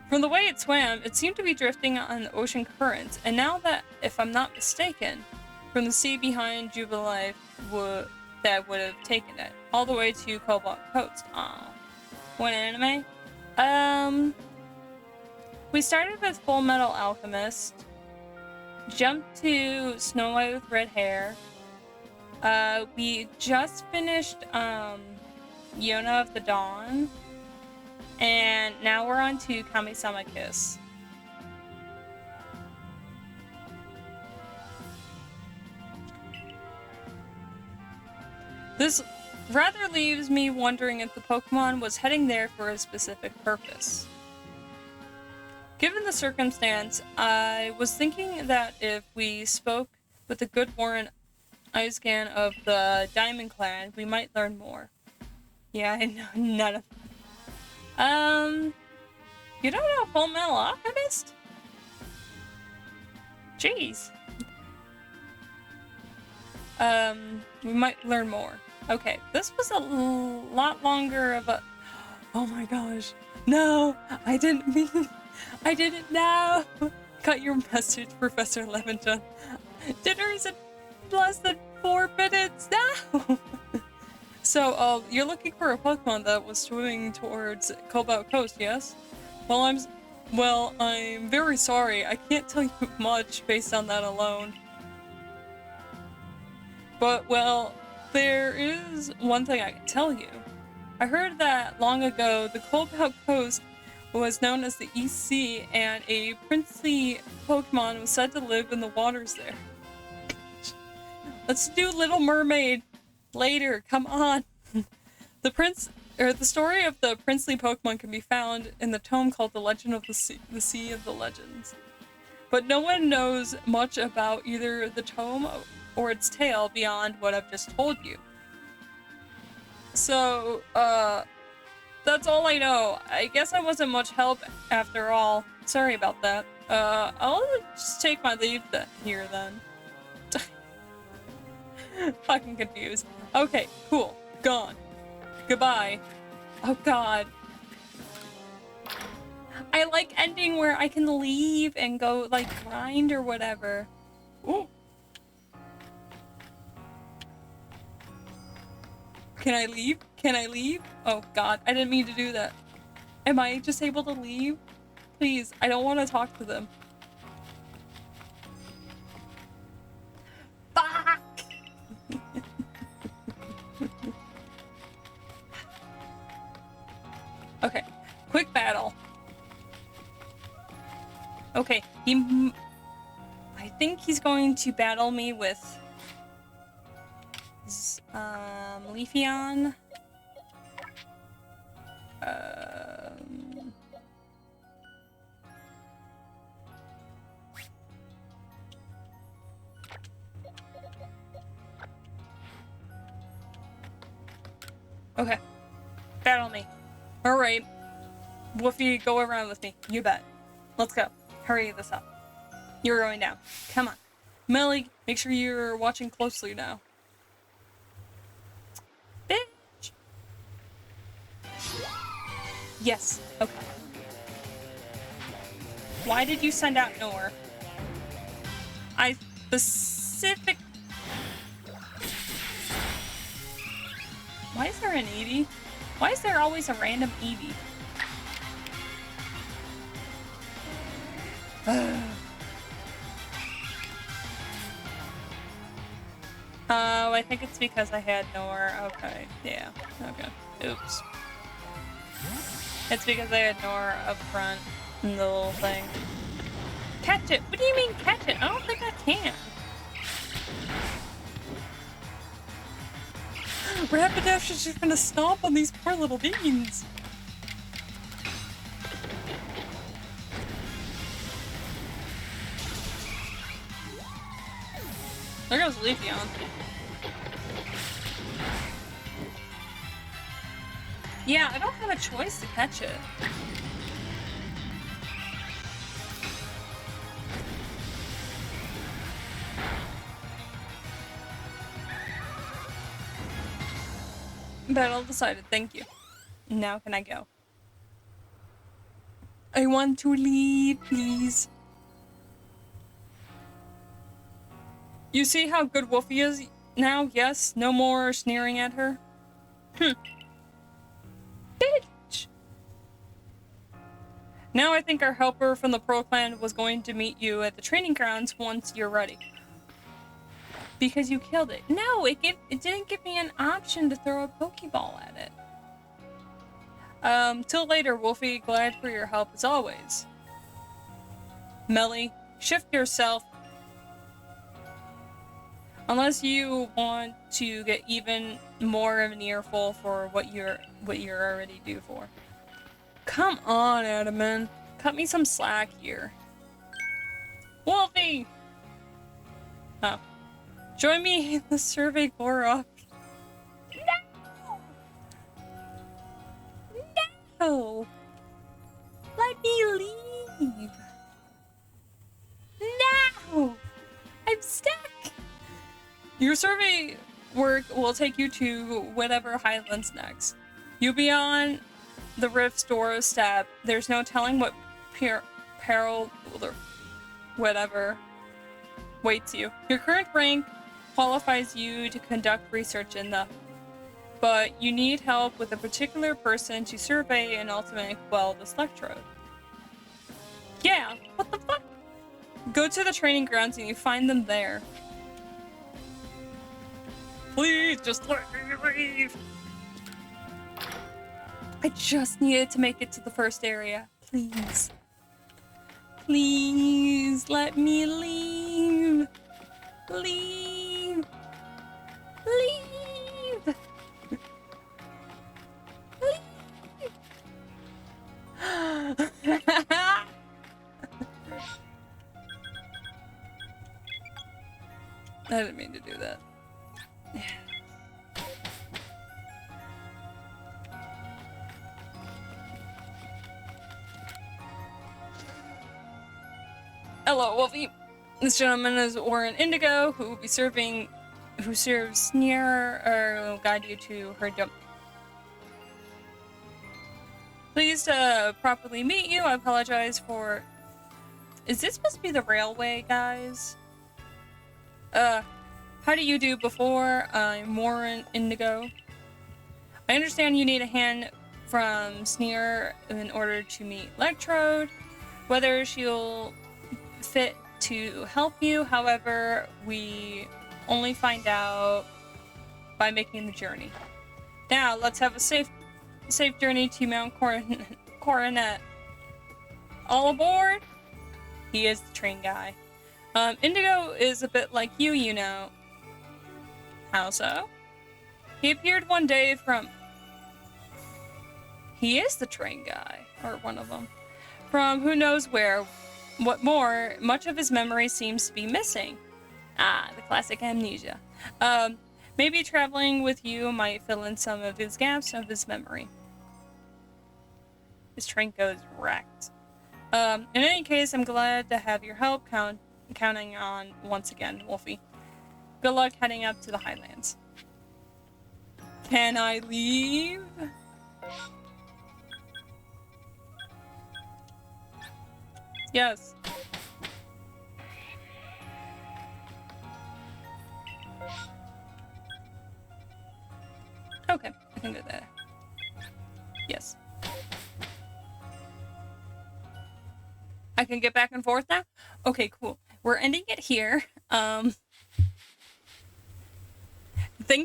From the way it swam, it seemed to be drifting on the ocean currents, and now that, if I'm not mistaken, from the sea behind Jubilife that would have taken it all the way to Cobalt Coast. Aw. What anime? We started with Full Metal Alchemist, jumped to Snow White with Red Hair. We just finished Yona of the Dawn. And now we're on to Kami-sama Kiss. This rather leaves me wondering if the Pokemon was heading there for a specific purpose. Given the circumstance, I was thinking that if we spoke with the good Warren Eisgan of the Diamond Clan, we might learn more. Yeah, I know none of you don't know Full Metal Alchemist? Jeez. We might learn more. Okay, this was a lot longer of a... Oh my gosh. No, I didn't mean... I didn't know. Got your message, Professor Leventon. Dinner is in less than 4 minutes. No! So, you're looking for a Pokemon that was swimming towards Cobalt Coast, yes? Well, I'm very sorry. I can't tell you much based on that alone. But, well, there is one thing I can tell you. I heard that long ago, the Cobalt Coast was known as the East Sea, and a princely Pokemon was said to live in the waters there. Let's do Little Mermaid later, come on. The story of the princely Pokemon can be found in the tome called The Legend of the Sea of the Legends. But no one knows much about either the tome or its tale beyond what I've just told you. So, that's all I know. I guess I wasn't much help after all. Sorry about that. I'll just take my leave here then. Fucking confused. Okay, cool. Gone. Goodbye. Oh god. I like ending where I can leave and go, like, grind or whatever. Ooh. Can I leave? Can I leave? Oh god, I didn't mean to do that. Am I just able to leave? Please, I don't want to talk to them. Fuck! Okay, quick battle. Okay, I think he's going to battle me with Leafeon. Okay, battle me. Alright, Wolfie, go around with me. You bet. Let's go. Hurry this up. You're going down. Come on. Melly, make sure you're watching closely now. Bitch! Yes. Okay. Why did you send out Nor? I specific... Why is there an Eevee? Why is there always a random Eevee? Oh, I think it's because I had Nor. Okay, yeah. Okay. Oops. It's because I had Nor up front in the little thing. Catch it! What do you mean catch it? I don't think I can. Rapidash is just gonna stomp on these poor little beans. There goes Leafeon. Yeah, I don't have a choice to catch it. Battle decided, thank you. Now can I go? I want to leave, please. You see how good Wolfie is now? Yes? No more sneering at her? Bitch! Now I think our helper from the Pearl Clan was going to meet you at the training grounds once you're ready. Because you killed it. No, it didn't give me an option to throw a Pokeball at it. Till later, Wolfie. Glad for your help as always. Melly, shift yourself. Unless you want to get even more of an earful for what you're already due for. Come on, Adaman. Cut me some slack here. Wolfie! Oh. Join me in the survey, Gorok. No! No! Let me leave! No! I'm stuck! Your survey work will take you to whatever Highlands next. You'll be on the Rift's doorstep. There's no telling what peril or whatever waits you. Your current rank qualifies you to conduct research in the... But you need help with a particular person to survey and ultimately quell this electrode. Yeah, what the fuck? Go to the training grounds and you find them there. Please, just let me leave. I just needed to make it to the first area. Please. Please, let me leave. Leave. Leave. Leave. I didn't mean to do that. Hello, Wolfie. This gentleman is Warren Indigo, who serves near or will guide you to her dump. Pleased to properly meet you. I apologize for... Is this supposed to be the railway, guys? How do you do before? I'm Warren Indigo. I understand you need a hand from Sneer in order to meet Electrode. Whether she'll fit to help you, however, we only find out by making the journey. Now, let's have a safe journey to Mount Coronet. All aboard? He is the train guy. Indigo is a bit like you, you know. How so? He appeared one day from... He is the train guy, or one of them. From who knows where. What more, much of his memory seems to be missing. Ah, the classic amnesia. Maybe traveling with you might fill in some of his gaps of his memory. His Trinko is wrecked. In any case, I'm glad to have your help, counting on once again, Wolfie. Good luck heading up to the Highlands. Can I leave? Yes. Okay, I can do that. Yes. I can get back and forth now? Okay, cool. We're ending it here. Thank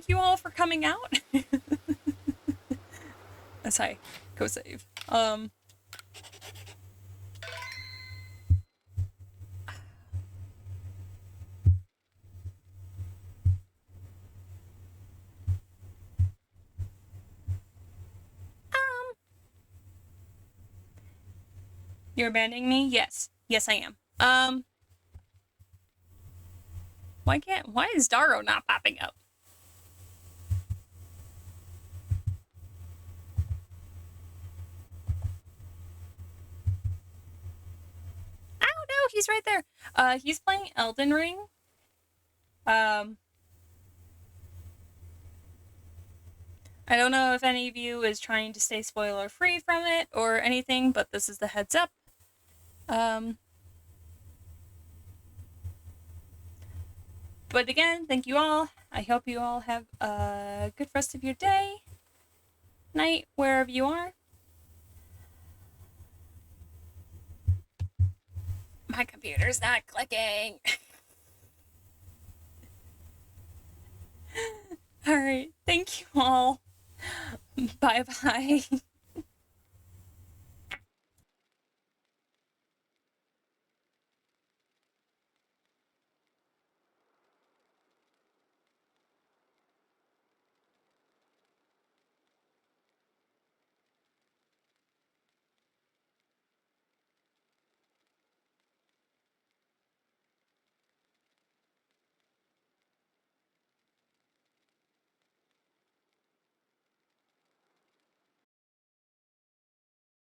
you all for coming out. As I go save. You're abandoning me? Yes. Yes, I am. Why is Daro not popping up? I don't know, he's right there. He's playing Elden Ring. I don't know if any of you is trying to stay spoiler free from it or anything, but this is the heads up. But again, thank you all. I hope you all have a good rest of your day, night, wherever you are. My computer's not clicking. Alright, thank you all. Bye-bye.